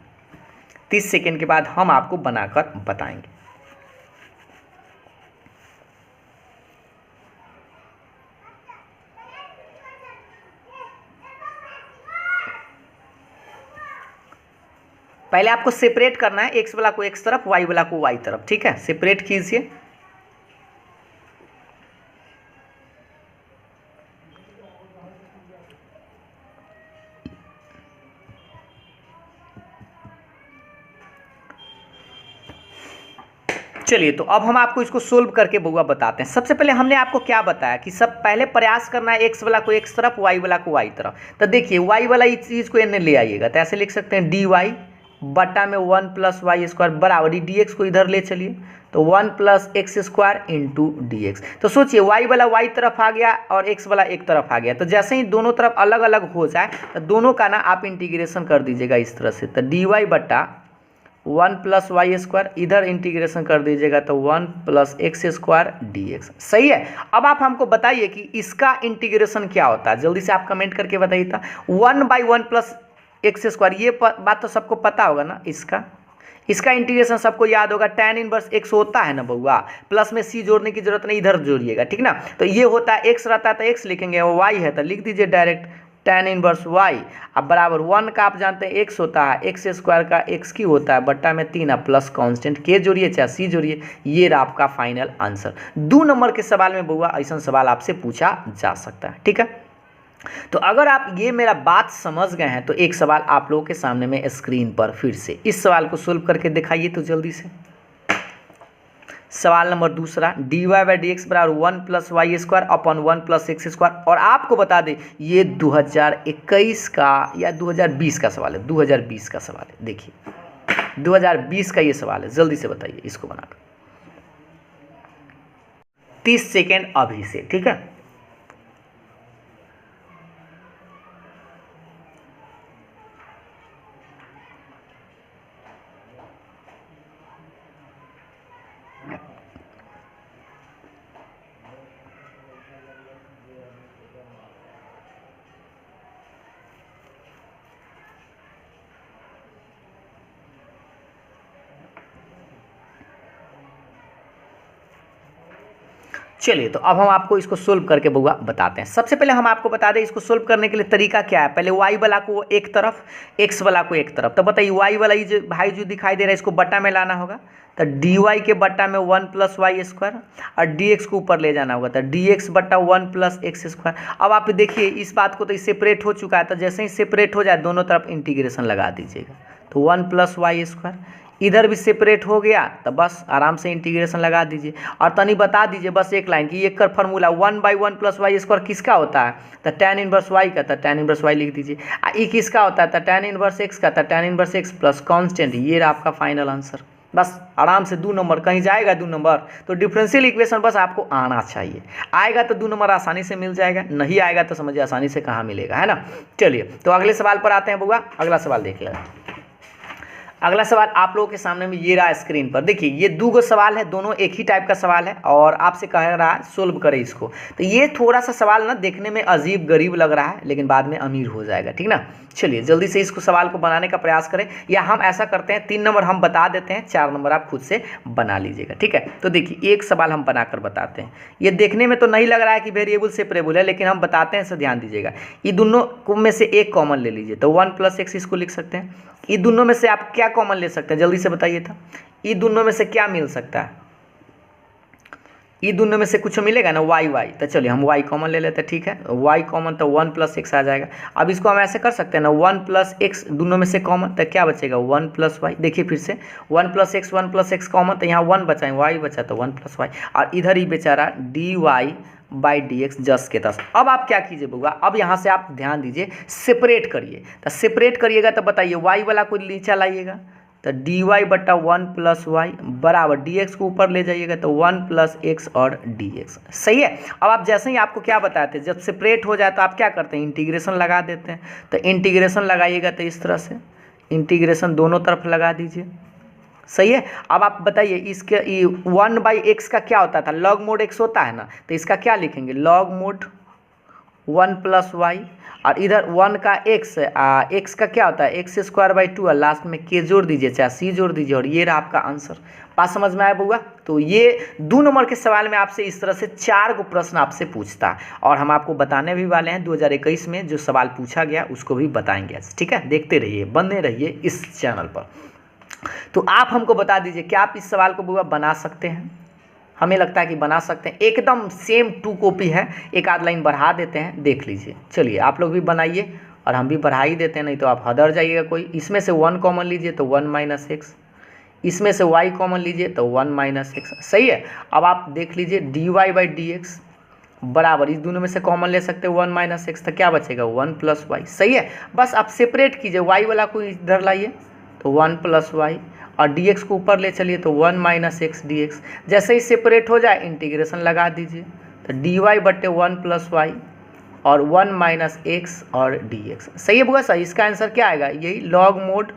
30 सेकेंड के बाद हम आपको बनाकर बताएंगे। पहले आपको सेपरेट करना है, एक्स वाला को एक्स तरफ, वाई वाला को वाई तरफ, ठीक है। सेपरेट कीजिए। चलिए तो अब हम आपको इसको सोल्व करके बउआ बताते हैं। सबसे पहले हमने आपको क्या बताया कि सब पहले प्रयास करना है एक्स वाला को एक्स तरफ, वाई वाला को वाई तरफ। तो देखिए वाई वाला इस चीज़ को इन्हें ले आइएगा, तो ऐसे लिख सकते हैं dy बटा में 1 + y² बराबर dx को इधर ले चलिए, तो 1 + x² इंटू dx। तो सोचिए y वाला y तरफ आ गया और x वाला एक तरफ आ गया। तो जैसे ही दोनों तरफ अलग अलग हो जाए तो दोनों का ना आप इंटीग्रेशन कर दीजिएगा इस तरह से। तो dy बटा 1 + y², इधर इंटीग्रेशन कर दीजिएगा तो 1 + x² dx। सही है। अब आप हमको बताइए कि इसका इंटीग्रेशन क्या होता है, जल्दी से आप कमेंट करके बताइए। था 1/1 + x², ये बात तो सबको पता होगा ना। इसका इसका इंटीग्रेशन सबको याद होगा, tan इनवर्स x होता है ना बउआ, प्लस में c जोड़ने की जरूरत नहीं, इधर जोड़िएगा, ठीक ना। तो ये होता है x रहता है तो x लिखेंगे, और y है तो लिख दीजिए डायरेक्ट tan इनवर्स y। अब बराबर 1 का आप जानते हैं x होता है, x स्क्वायर का x की होता है, बट्टा में 3 प्लस कांस्टेंट k जोड़िए चाहे c जोड़िए, ये रहा आपका फाइनल आंसर। 2 नंबर के सवाल में बउआ ऐसा सवाल आपसे पूछा जा सकता है, ठीक है। तो अगर आप ये मेरा बात समझ गए हैं तो एक सवाल आप लोगों के सामने में स्क्रीन पर फिर से इस सवाल को सोल्व करके दिखाइए तो जल्दी से। सवाल नंबर दूसरा, dy बाई डी एक्स बराबर 1 plus y square upon 1 plus x square. और आपको बता दें ये 2021 का या 2020 का सवाल है, 2020 का सवाल है। देखिए 2020 का ये सवाल है, जल्दी से बताइए इसको बनाकर 30 सेकेंड अभी से, ठीक है। चलिए तो अब हम आपको इसको सोल्व करके बउआ बताते हैं। सबसे पहले हम आपको बता दें इसको सोल्व करने के लिए तरीका क्या है। पहले y वाला को एक तरफ, x वाला को एक तरफ। तो बताइए y वाला ये जो भाई जो दिखाई दे रहा है इसको बट्टा में लाना होगा, तो dy के बट्टा में 1 प्लस वाई स्क्वायर और dx को ऊपर ले जाना होगा, तो dx बट्टा 1 प्लस एक्स स्क्वायर। अब आप देखिए इस बात को तो सेपरेट हो चुका है, तो जैसे ही सेपरेट हो जाए दोनों तरफ इंटीग्रेशन लगा दीजिएगा, तो 1 प्लस वाई स्क्वायर। इधर भी सेपरेट हो गया तो बस आराम से इंटीग्रेशन लगा दीजिए। और तनी बता दीजिए बस एक लाइन की, एक कर formula 1 by 1 plus y square किसका होता है, तो tan इनवर्स वाई का, तो tan इनवर्स वाई लिख दीजिए। ये किसका होता है, तो tan इनवर्स एक्स का, तो tan inverse x plus constant. ये रहा आपका फाइनल आंसर। बस आराम से 2 नंबर, कहीं जाएगा 2 नंबर तो डिफरेंशियल इक्वेशन बस आपको आना चाहिए। आएगा तो 2 नंबर आसानी से मिल जाएगा, नहीं आएगा तो समझिए आसानी से कहाँ मिलेगा, है ना। चलिए तो अगले सवाल पर आते हैं बउआ। अगला सवाल देख लें। अगला सवाल आप लोगों के सामने में ये रहा स्क्रीन पर। देखिए ये 2 गो सवाल है, दोनों एक ही टाइप का सवाल है और आपसे कह रहा है सोल्व करें इसको। तो ये थोड़ा सा सवाल ना देखने में अजीब गरीब लग रहा है लेकिन बाद में अमीर हो जाएगा, ठीक ना। चलिए जल्दी से इसको सवाल को बनाने का प्रयास करें, या हम ऐसा करते हैं 3 नंबर हम बता देते हैं, 4 नंबर आप खुद से बना लीजिएगा, ठीक है। तो देखिए एक सवाल हम बनाकर बताते हैं। ये देखने में तो नहीं लग रहा है कि वेरिएबल सेपरेबल है, लेकिन हम बताते हैं, इसे ध्यान दीजिएगा। ये दोनों में से एक कॉमन ले लीजिए, तो 1 प्लस एक्स इसको लिख सकते हैं। ये दोनों में से आप क्या कॉमन ले सकते हैं, जल्दी से बताइए था। ये दोनों में से क्या मिल सकता है, ये दोनों में से कुछ मिलेगा ना, वाई वाई। तो चलिए हम वाई कॉमन ले लेते हैं, ठीक है। वाई कॉमन तो 1 प्लस एक्स आ जाएगा। अब इसको हम ऐसे कर सकते हैं ना, 1 प्लस एक्स दोनों में से कॉमन, तो क्या बचेगा 1 प्लस वाई। देखिए फिर से 1 प्लस एक्स कॉमन, तो यहाँ 1 बचा है, वाई बचा तो 1 प्लस वाई। और इधर ही बेचारा d y by d x just के तस। अब आप क्या कीजिए बउआ, अब यहाँ से आप ध्यान दीजिए सेपरेट करिए। तो सेपरेट करिएगा तो बताइए वाई वाला को नीचे लाइएगा, तो डी वाई बट्टा 1 प्लस वाई बराबर डी एक्स को ऊपर ले जाइएगा तो 1 प्लस एक्स और डी एक्स। सही है। अब आप जैसे ही आपको क्या बताते हैं, जब सेपरेट हो जाए तो आप क्या करते हैं, इंटीग्रेशन लगा देते हैं। तो इंटीग्रेशन लगाइएगा तो इस तरह से इंटीग्रेशन दोनों तरफ लगा दीजिए। सही है। अब आप बताइए इसके 1 बाई एक्स का क्या होता था, लॉग मोड एक्स होता है ना, तो इसका क्या लिखेंगे, लॉग मोड 1 प्लस वाई। और इधर 1 का एक्स, एक्स का क्या होता है, एक्स स्क्वायर बाई 2, लास्ट में के जोड़ दीजिए चाहे सी जोड़ दीजिए, और ये रहा आपका आंसर। बात समझ में आया बउआ। तो ये 2 नंबर के सवाल में आपसे इस तरह से 4 गो प्रश्न आपसे पूछता है, और हम आपको बताने भी वाले हैं 2021 में जो सवाल पूछा गया उसको भी बताएंगे, ठीक है। देखते रहिए, बने रहिए इस चैनल पर। तो आप हमको बता दीजिए क्या आप इस सवाल को बउआ बना सकते हैं। हमें लगता है कि बना सकते हैं, एकदम सेम 2 कॉपी है, एक आध लाइन बढ़ा देते हैं, देख लीजिए। चलिए आप लोग भी बनाइए और हम भी बढ़ा ही देते हैं, नहीं तो आप हदर जाइएगा कोई। इसमें से 1 कॉमन लीजिए तो 1 माइनस एक्स, इसमें से y कॉमन लीजिए तो 1 माइनस एक्स। सही है। अब आप देख लीजिए d y by d x बराबर, इस दोनों में से कॉमन ले सकते हैं 1 माइनस एक्स, तो क्या बचेगा 1 प्लस वाई। सही है। बस आप सेपरेट कीजिए, y वाला को इधर लाइए तो 1 प्लस वाई, और dx को ऊपर ले चलिए तो 1 माइनस एक्स डी एक्स। जैसे ही सेपरेट हो जाए इंटीग्रेशन लगा दीजिए, तो डी वाई बट्टे 1 प्लस वाई और 1 माइनस एक्स और डी एक्स। सही है बुआ, सही। इसका आंसर क्या आएगा, यही लॉग मोड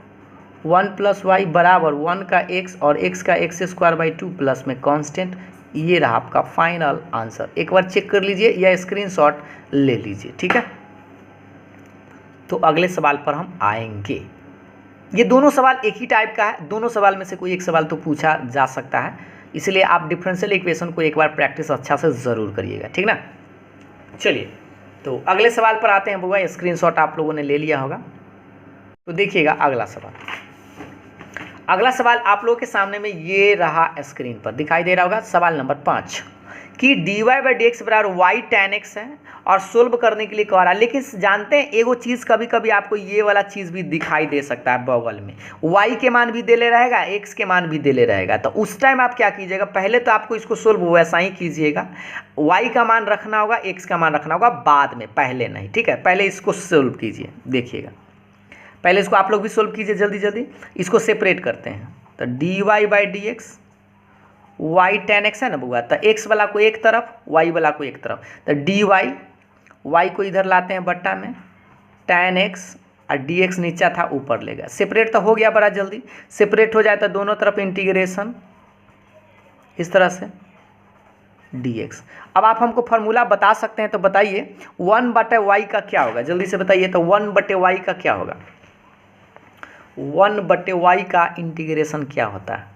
1 प्लस वाई बराबर 1 का x और x का एक्स स्क्वायर बाई 2 प्लस में कांस्टेंट। ये रहा आपका फाइनल आंसर। एक बार चेक कर लीजिए या स्क्रीनशॉट ले लीजिए, ठीक है। तो अगले सवाल पर हम आएंगे। ये दोनों सवाल एक ही टाइप का है, दोनों सवाल में से कोई एक सवाल तो पूछा जा सकता है, इसलिए आप डिफरेंशियल इक्वेशन को एक बार प्रैक्टिस अच्छा से ज़रूर करिएगा, ठीक ना। चलिए तो अगले सवाल पर आते हैं बुआ, स्क्रीनशॉट आप लोगों ने ले लिया होगा। तो देखिएगा अगला सवाल, अगला सवाल आप लोगों के सामने में ये रहा, स्क्रीन पर दिखाई दे रहा होगा। सवाल नंबर 5 कि dy बाई डी एक्स बराबर वाई tan x है और सोल्व करने के लिए कह रहा है। लेकिन जानते हैं एगो चीज़, कभी कभी आपको ये वाला चीज़ भी दिखाई दे सकता है बगल में, y के मान भी देले रहेगा, x के मान भी देले रहेगा। तो उस टाइम आप क्या कीजिएगा, पहले तो आपको इसको सोल्व वैसा ही कीजिएगा, y का मान रखना होगा, x का मान रखना होगा बाद में, पहले नहीं, ठीक है। पहले इसको सोल्व कीजिए, देखिएगा पहले इसको आप लोग भी सोल्व कीजिए जल्दी जल्दी। इसको सेपरेट करते हैं, तो dy by d x y tan x है ना बुआ, तो x वाला को एक तरफ, y वाला को एक तरफ, तो dy, y को इधर लाते हैं बट्टा में, tan x और dx नीचा था ऊपर लेगा। सेपरेट तो हो गया बड़ा जल्दी, सेपरेट हो जाए तो दोनों तरफ इंटीग्रेशन इस तरह से dx। अब आप हमको फार्मूला बता सकते हैं, तो बताइए 1/y का क्या होगा, जल्दी से बताइए। तो 1/y का क्या होगा, 1/y का इंटीग्रेशन क्या होता है,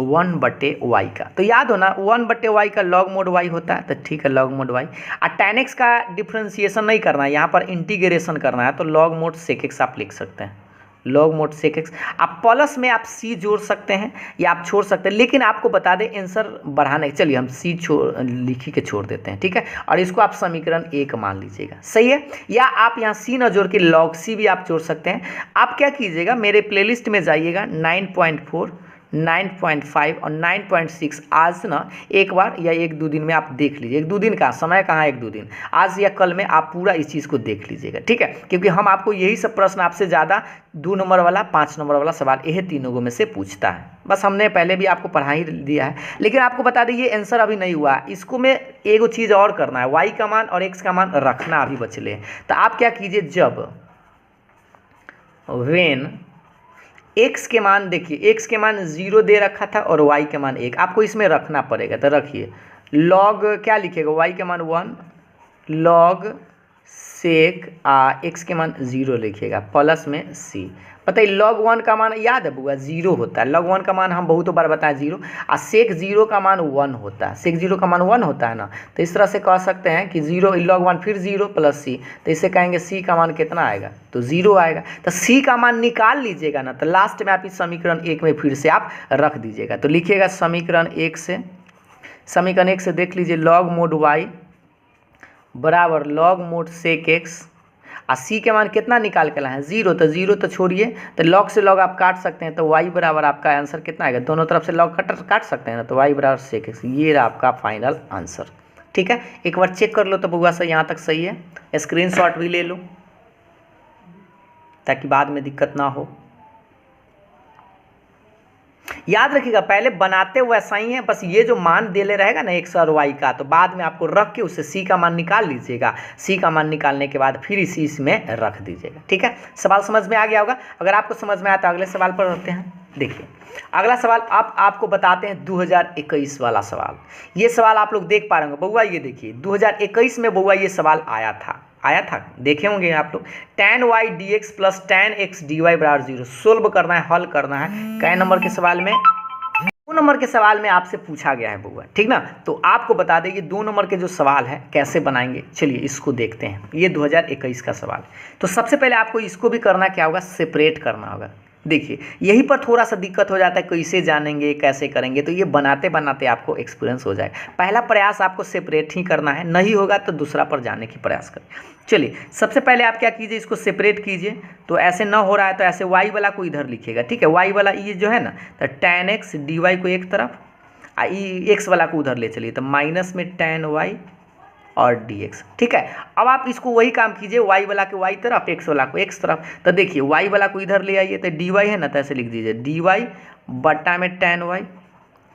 1/y का, तो याद हो ना 1/y का log mod y होता है, तो ठीक है log mod y। और tan x का डिफ्रेंसिएशन नहीं करना है, यहाँ पर इंटीग्रेशन करना है, तो log mod sec x आप लिख सकते हैं, log mod sec x। आप प्लस में आप c जोड़ सकते हैं या आप छोड़ सकते हैं, लेकिन आपको बता दें आंसर बढ़ाने, चलिए हम c लिखी के छोड़ देते हैं, ठीक है। और इसको आप समीकरण 1 मान लीजिएगा, सही है। या आप यहाँ c न जोड़ के log c भी आप जोड़ सकते हैं। आप क्या कीजिएगा, मेरे प्लेलिस्ट में जाइएगा, 9.4, 9.5 और 9.6 आज ना एक बार या 1-2 दिन में आप देख लीजिए, 1-2 दिन का समय कहाँ, 1-2 दिन, आज या कल में आप पूरा इस चीज़ को देख लीजिएगा, ठीक है। क्योंकि हम आपको यही सब प्रश्न आपसे ज़्यादा 2 नंबर वाला, 5 नंबर वाला सवाल यही तीनों में से पूछता है। बस हमने पहले भी आपको पढ़ा ही दिया है, लेकिन आपको बता दें ये आंसर अभी नहीं हुआ, इसको में एगो चीज़ और करना है, y का मान और x का मान रखना अभी बचले। तो आप क्या कीजिए, जब वेन x के मान, देखिए x के मान 0 दे रखा था और y के मान 1, आपको इसमें रखना पड़ेगा। तो रखिए log क्या लिखेगा, y के मान 1 log sec x के मान 0 लिखिएगा प्लस में c। पता है log 1 का मान याद है बुआ 0 होता है, log 1 का मान हम बहुत बार बताएं 0, और sec 0 का मान 1 होता है, sec 0 का मान 1 होता है ना। तो इस तरह से कह सकते हैं कि 0 log 1 फिर 0 प्लस c, तो इसे कहेंगे c का मान कितना आएगा, तो 0 आएगा। तो c का मान निकाल लीजिएगा ना, तो लास्ट में आप इस समीकरण 1 में फिर से आप रख दीजिएगा। तो लिखिएगा समीकरण 1 से देख लीजिए log mod y बराबर log mod sec x, और c के मान कितना निकाल के लाए हैं 0, तो 0 तो छोड़िए, तो log से log आप काट सकते हैं, तो y बराबर आपका आंसर कितना आएगा, दोनों तरफ से log काट सकते हैं ना, तो y बराबर sec x, ये रहा आपका फाइनल आंसर, ठीक है। एक बार चेक कर लो तो बुआ से यहाँ तक सही है, स्क्रीनशॉट भी ले लो ताकि बाद में दिक्कत ना हो। याद रखिएगा पहले बनाते वैसा ही है, बस ये जो मान देले रहेगा ना x और y का, तो बाद में आपको रख के उसे c का मान निकाल लीजिएगा, c का मान निकालने के बाद फिर इसी इसमें रख दीजिएगा, ठीक है। सवाल समझ में आ गया होगा। अगर आपको समझ में आया तो अगले सवाल पर रहते हैं। देखिए अगला सवाल आपको बताते हैं 2021 वाला सवाल। ये सवाल आप लोग देख पा रहे होंगे बउआ, ये देखिए 2021 में बउआ ये सवाल आया था, देखे होंगे आप लोग। tan y dx plus tan x dy बराबर 0 सोल्व करना है, हल करना है। कै नंबर के सवाल में, 2 नंबर के सवाल में आपसे पूछा गया है बउआ, ठीक ना। तो आपको बता दें ये 2 नंबर के जो सवाल है कैसे बनाएंगे, चलिए इसको देखते हैं। ये 2021 का सवाल, तो सबसे पहले आपको इसको भी करना क्या होगा, सेपरेट करना होगा। देखिए यहीं पर थोड़ा सा दिक्कत हो जाता है, कैसे जानेंगे कैसे करेंगे, तो ये बनाते बनाते आपको एक्सपीरियंस हो जाएगा। पहला प्रयास आपको सेपरेट ही करना है, नहीं होगा तो दूसरा पर जाने की प्रयास करें। चलिए सबसे पहले आप क्या कीजिए, इसको सेपरेट कीजिए। तो ऐसे ना हो रहा है तो ऐसे y वाला को इधर लिखिएगा, ठीक है। y वाला ये जो है ना, तो tan x dy को एक तरफ, x वाला को उधर ले चलिए, तो माइनस में tan y और dx, ठीक है। अब आप इसको वही काम कीजिए, y वाला के y तरफ, x वाला को x तरफ। तो देखिए y वाला को इधर ले आइए, तो dy है ना, तो ऐसे लिख दीजिए dy बट्टा में tan y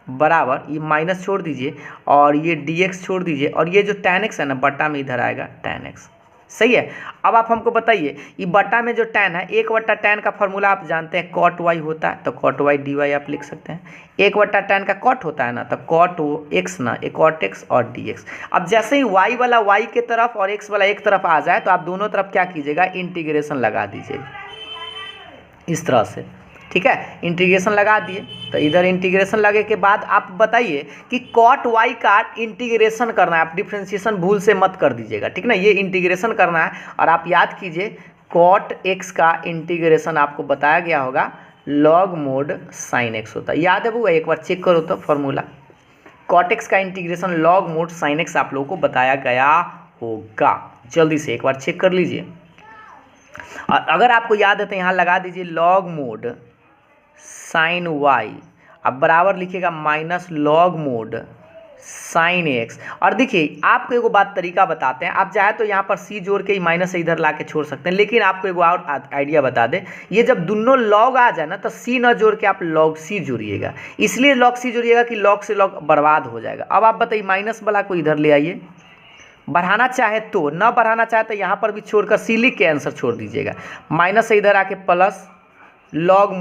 बराबर, ये माइनस छोड़ दीजिए और ये dx छोड़ दीजिए, और ये जो tan x है ना बट्टा में इधर आएगा tan x, सही है। अब आप हमको बताइए ये बट्टा में जो tan है, 1/tan का फॉर्मूला आप जानते हैं cot y होता है, तो cot y dy आप लिख सकते हैं। 1/tan का cot होता है ना, तो cot x ना, cot x और dx। अब जैसे ही y वाला y के तरफ और x वाला एक तरफ आ जाए, तो आप दोनों तरफ क्या कीजिएगा, इंटीग्रेशन लगा दीजिएगा। इस तरह से, ठीक है। इंटीग्रेशन लगा दिए, तो इधर इंटीग्रेशन लगे के बाद आप बताइए कि कॉट वाई का इंटीग्रेशन करना है। आप डिफ्रेंशिएशन भूल से मत कर दीजिएगा, ठीक ना। ये इंटीग्रेशन करना है और आप याद कीजिए कॉट एक्स का इंटीग्रेशन आपको बताया गया होगा लॉग मोड साइन एक्स होता है। याद है वो, एक बार चेक करो तो फॉर्मूला, कॉट एक्स का integration log mod sine x आप लोगों को बताया गया होगा। जल्दी से एक बार चेक कर लीजिए, और अगर आपको याद है तो यहाँ लगा दीजिए लॉग मोड साइन वाई, अब बराबर लिखिएगा minus log mod sine x. और देखिए आपको एक बात तरीका बताते हैं, आप चाहे तो यहाँ पर सी जोड़ के ही माइनस से इधर ला के छोड़ सकते हैं, लेकिन आपको एक और आइडिया बता दें, ये जब दोनों लॉग आ जाए ना तो सी न जोड़ के आप लॉग सी जोड़िएगा। इसलिए लॉग सी जोड़िएगा कि लॉग से लॉग बर्बाद हो जाएगा। अब आप बताइए माइनस वाला को इधर ले आइए, बढ़ाना चाहे तो, न बढ़ाना चाहे तो यहाँ पर भी छोड़कर सी लिख के आंसर छोड़ दीजिएगा। माइनस से इधर आके प्लस लॉग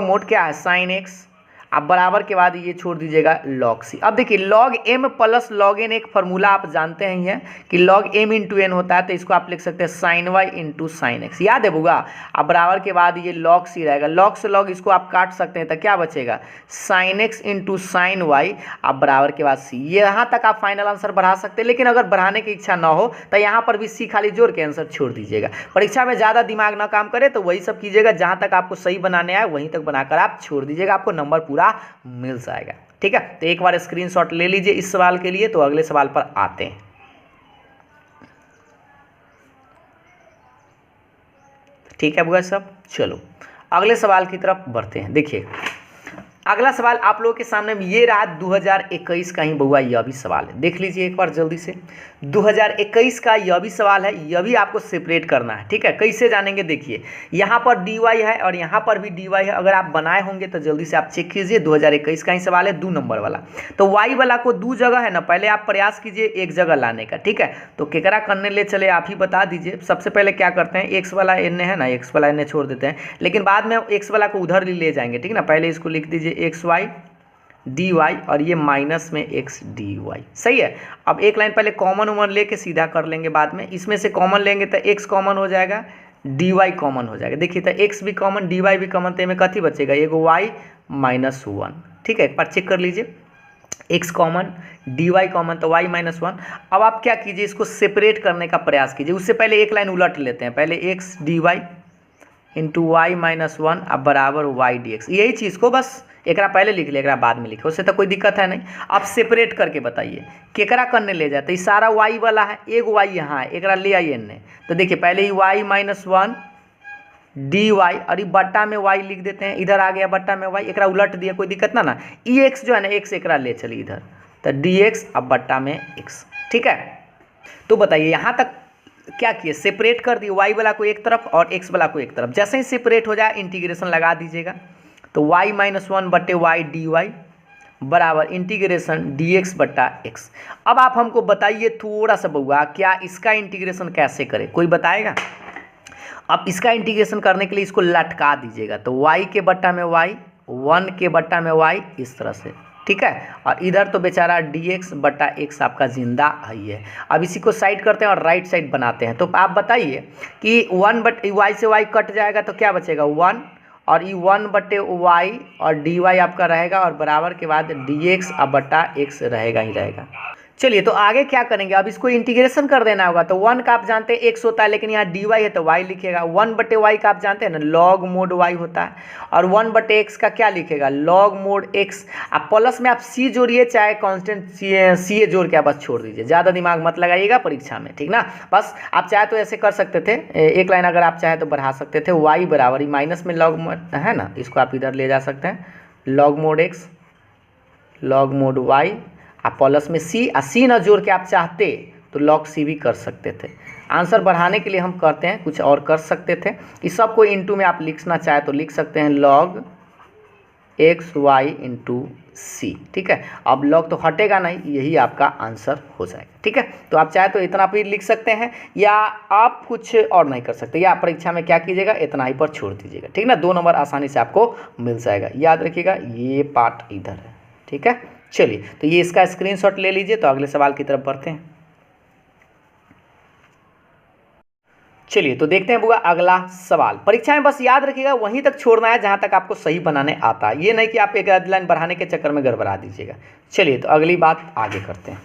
मोड क्या है साइन एक्स, आप बराबर के बाद ये छोड़ दीजिएगा लॉग सी। अब देखिए log m plus log n एक फार्मूला आप जानते हैं ही है कि लॉग एम इंटू एन होता है, तो इसको आप लिख सकते हैं sine y into sine x. याद है बुआ, अब बराबर के बाद ये लॉग सी रहेगा, लॉग से लॉग इसको आप काट सकते हैं, तो क्या बचेगा sine x into sine y, आप बराबर के बाद सी। यहाँ तक आप फाइनल आंसर बढ़ा सकते हैं, लेकिन अगर बढ़ाने की इच्छा ना हो तो यहाँ पर भी सी खाली जोड़ के आंसर छोड़ दीजिएगा। परीक्षा में ज़्यादा दिमाग ना काम करे तो वही सब कीजिएगा, जहाँ तक आपको सही बनाने आए वहीं तक बनाकर आप छोड़ दीजिएगा, आपको नंबर पूरा मिल जाएगा, ठीक है। तो एक बार स्क्रीनशॉट ले लीजिए इस सवाल के लिए। तो अगले सवाल पर आते हैं, ठीक है बुआ सब। चलो अगले सवाल की तरफ बढ़ते हैं। देखिए अगला सवाल आप लोगों के सामने ये रहा 2021 का ही बउआ, यह भी सवाल है, देख लीजिए एक बार जल्दी से। 2021 का यह भी सवाल है, यह भी आपको सेपरेट करना है, ठीक है। कैसे जानेंगे, देखिए यहाँ पर dy है और यहाँ पर भी dy है, अगर आप बनाए होंगे तो जल्दी से आप चेक कीजिए। 2021 का ही सवाल है, 2 नंबर वाला। तो y वाला को 2 जगह है ना, पहले आप प्रयास कीजिए एक जगह लाने का, ठीक है। तो केकरा करने ले चले आप ही बता दीजिए। सबसे पहले क्या करते हैं, x वाला n है ना, x वाला n छोड़ देते हैं, लेकिन बाद में x वाला को उधर ले जाएंगे, ठीक ना। पहले इसको लिख दीजिए एक्स वाई डी वाई और ये माइनस में एक्स डी वाई, सही है। अब एक लाइन पहले कॉमन उमन लेके सीधा कर लेंगे, बाद में इसमें से कॉमन लेंगे तो एक्स कॉमन हो जाएगा, डी वाई कॉमन हो जाएगा। देखिए तो एक्स भी कॉमन डी वाई भी कॉमन, तो में कथी बचेगा, एगो वाई माइनस 1, ठीक है। एक बार चेक कर लीजिए, x common d y common, तो वाई माइनस 1। अब आप क्या कीजिए, इसको सेपरेट करने का प्रयास कीजिए। उससे पहले एक लाइन उलट लेते हैं, पहले x d y into y minus 1 अब बराबर वाई डी एक्स। यही चीज़ को बस एकरा पहले लिख ले, एकरा बाद में लिखे, उससे तो कोई दिक्कत है नहीं। आप सेपरेट करके बताइए केकरा करने ले जाते, सारा वाई वाला है, एक वाई यहाँ है, एकरा ले आइए ने। तो देखिए पहले ही वाई माइनस 1 डी वाई, और ये बट्टा में वाई लिख देते हैं, इधर आ गया बट्टा में वाई, एकरा उलट दिया, कोई दिक्कत ना ई एक्स जो है ना, एक्स एकरा ले चलिए इधर, तो डी एक्स अब बट्टा में एक्स, ठीक है। तो बताइए यहाँ तक क्या किए, सेपरेट कर दिए, वाई वाला को एक तरफ और एक्स वाला को एक तरफ। जैसे ही सेपरेट हो जाए इंटीग्रेशन लगा दीजिएगा, तो वाई माइनस 1 बटे वाई डी वाई बराबर इंटीग्रेशन डी एक्स बट्टा एक्स। अब आप हमको बताइए थोड़ा सा बउआ, क्या इसका इंटीग्रेशन कैसे करें, कोई बताएगा। अब इसका इंटीग्रेशन करने के लिए इसको लटका दीजिएगा, तो y के बट्टा में y 1 के बट्टा में y इस तरह से, ठीक है। और इधर तो बेचारा dx बट्टा x आपका जिंदा है। अब इसी को साइड करते हैं और राइट साइड बनाते हैं। तो आप बताइए कि 1 बटे y से y कट जाएगा तो क्या बचेगा 1, और ये 1 बटे y और dy आपका रहेगा, और बराबर के बाद dx अब बट्टा x रहेगा ही रहेगा। चलिए तो आगे क्या करेंगे, अब इसको इंटीग्रेशन कर देना होगा। तो 1 का आप जानते हैं x होता है, लेकिन यहाँ dy है तो y लिखेगा। 1 बटे y का आप जानते हैं ना log मोड y होता है, और 1 बटे x का क्या लिखेगा log मोड x। अब प्लस में आप c जोड़िए चाहे कांस्टेंट c जोड़ के आप बस छोड़ दीजिए, ज़्यादा दिमाग मत लगाइएगा परीक्षा में, ठीक ना। बस आप चाहे तो ऐसे कर सकते थे, एक लाइन अगर आप चाहे तो बढ़ा सकते थे, y बराबर ही माइनस में log मोड है ना, इसको आप इधर ले जा सकते हैं, log mode x log mode y आप प्लस में सी, सी ना जोड़ के आप चाहते तो लॉग सी भी कर सकते थे। आंसर बढ़ाने के लिए हम करते हैं, कुछ और कर सकते थे। इस सब को इंटू में आप लिखना चाहे तो लिख सकते हैं लॉग एक्स वाई इंटू सी, ठीक है। अब लॉग तो हटेगा नहीं, यही आपका आंसर हो जाएगा, ठीक है। तो आप चाहे तो इतना भी लिख सकते हैं, या आप कुछ और नहीं कर सकते, या परीक्षा में क्या कीजिएगा इतना ही पर छोड़ दीजिएगा, ठीक ना। 2 नंबर आसानी से आपको मिल जाएगा। याद रखिएगा ये पार्ट इधर है, ठीक है। चलिए तो ये इसका स्क्रीनशॉट ले लीजिए। तो अगले सवाल की तरफ बढ़ते हैं। चलिए तो देखते हैं बुआ अगला सवाल। परीक्षा में बस याद रखिएगा वहीं तक छोड़ना है जहां तक आपको सही बनाने आता है, ये नहीं कि आप एक आध लाइन बढ़ाने के चक्कर में गड़बड़ा दीजिएगा। चलिए तो अगली बात आगे करते हैं,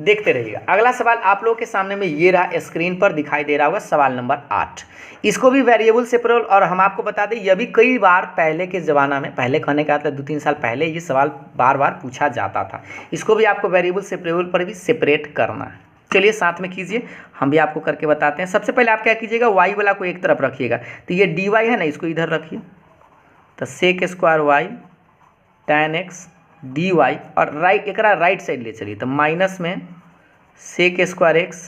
देखते रहिएगा। अगला सवाल आप लोगों के सामने में ये रहा, स्क्रीन पर दिखाई दे रहा होगा, सवाल नंबर 8। इसको भी वेरिएबल सेपरेबल, और हम आपको बता दें यह भी कई बार पहले के ज़माना में, पहले कहने का मतलब 2-3 साल पहले ये सवाल बार बार पूछा जाता था। इसको भी आपको वेरिएबल सेपरेबल पर भी सेपरेट करना है। चलिए साथ में कीजिए, हम भी आपको करके बताते हैं। सबसे पहले आप क्या कीजिएगा, वाई वाला को एक तरफ रखिएगा, तो ये dy है ना, इसको इधर रखिए, तो sec square y tan x dy, और राइट एक राइट साइड ले चलिए, तो माइनस में sec square x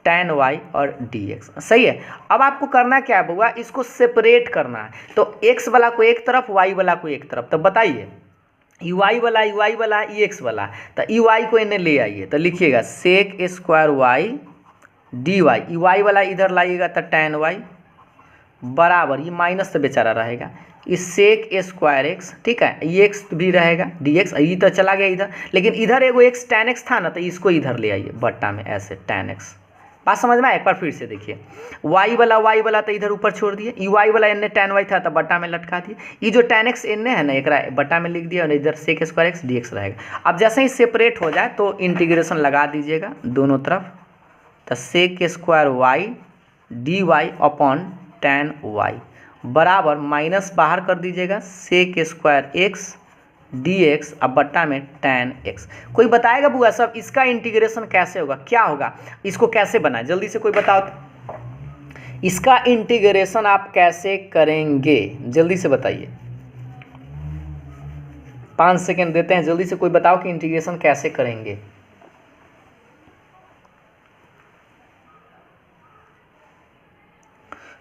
tan y और dx। सही है। अब आपको करना क्या है बुआ, इसको सेपरेट करना है, तो x वाला को एक तरफ, y वाला को एक तरफ। तो बताइए ui वाला ex वाला, तो ey को इन्हें ले आइए, तो लिखिएगा sec square y dy, ey वाला इधर लाइएगा तो tan y बराबर, ये माइनस से बेचारा रहेगा, इस सेक स्क्वायर एक्स, ठीक है, ये एक्स भी रहेगा dx, ये तो चला गया इधर, लेकिन इधर एगो एक्स tan x था ना, तो इसको इधर ले आइए बट्टा में ऐसे tan x। बात समझ में आए? एक बार फिर से देखिए, y वाला तो इधर ऊपर छोड़ दिए, y वाला इन्हें tan y था तो बट्टा में लटका दिए, ये जो tan x इन्हें है ना एक बट्टा में लिख दिया, और इधर सेक स्क्वायर एक्स dx रहेगा। अब जैसे ही सेपरेट हो जाए तो इंटीग्रेशन लगा दीजिएगा दोनों तरफ, तो sec square y dy upon tan y बराबर, माइनस बाहर कर दीजिएगा, सेक स्क्वायर एक्स dx अब बट्टा में tan x। कोई बताएगा बुआ सब इसका इंटीग्रेशन कैसे होगा, क्या होगा, इसको कैसे बनाए, जल्दी से कोई बताओ तो। इसका इंटीग्रेशन आप कैसे करेंगे, जल्दी से बताइए, 5 सेकेंड देते हैं, जल्दी से कोई बताओ कि इंटीग्रेशन कैसे करेंगे।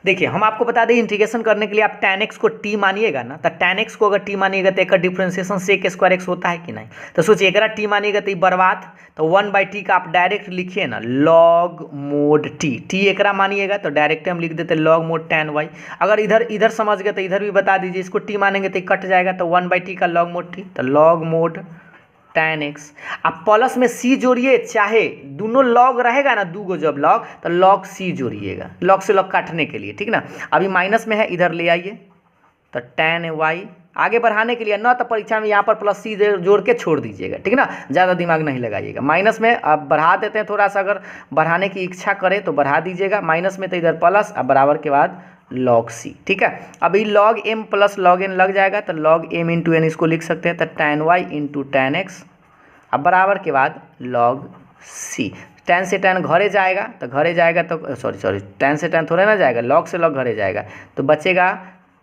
देखिए हम आपको बता दें, इंटीग्रेशन करने के लिए आप tan x को t मानिएगा ना, तो tan x को अगर t मानिएगा तो एक डिफ्रेंसिएशन सेक स्क्वायर एक्स होता है कि नहीं, तो सोचिए एक t मानिएगा तो ये बर्बाद, तो 1/t का आप डायरेक्ट लिखिए ना log mod t एक मानिएगा तो डायरेक्ट हम लिख देते log mod tan y। अगर इधर समझ गए तो इधर भी बता दीजिए, इसको t मानेंगे तो कट जाएगा, तो 1/t का log mod t, तो log mod tan x। आप प्लस में c जोड़िए, चाहे दोनों लॉग रहेगा ना, दूगो जब लॉग, तो log c जोड़िएगा, लॉग से लॉग काटने के लिए, ठीक ना। अभी माइनस में है, इधर ले आइए, तो tan y आगे बढ़ाने के लिए ना, तो परीक्षा में यहाँ पर प्लस c जोड़ के छोड़ दीजिएगा, ठीक ना, ज़्यादा दिमाग नहीं लगाइएगा। माइनस में अब बढ़ा देते हैं थोड़ा सा, अगर बढ़ाने की इच्छा करे तो बढ़ा दीजिएगा, माइनस में तो इधर प्लस, अब बराबर के बाद log c, ठीक है। अभी log m plus log n लग जाएगा, तो log m इंटू एन इसको लिख सकते हैं, तो tan y into tan x अब बराबर के बाद log c। tan से tan घरे जाएगा, तो घरे जाएगा तो सॉरी tan से tan थोड़ा ना जाएगा, log से log घरे जाएगा, तो बचेगा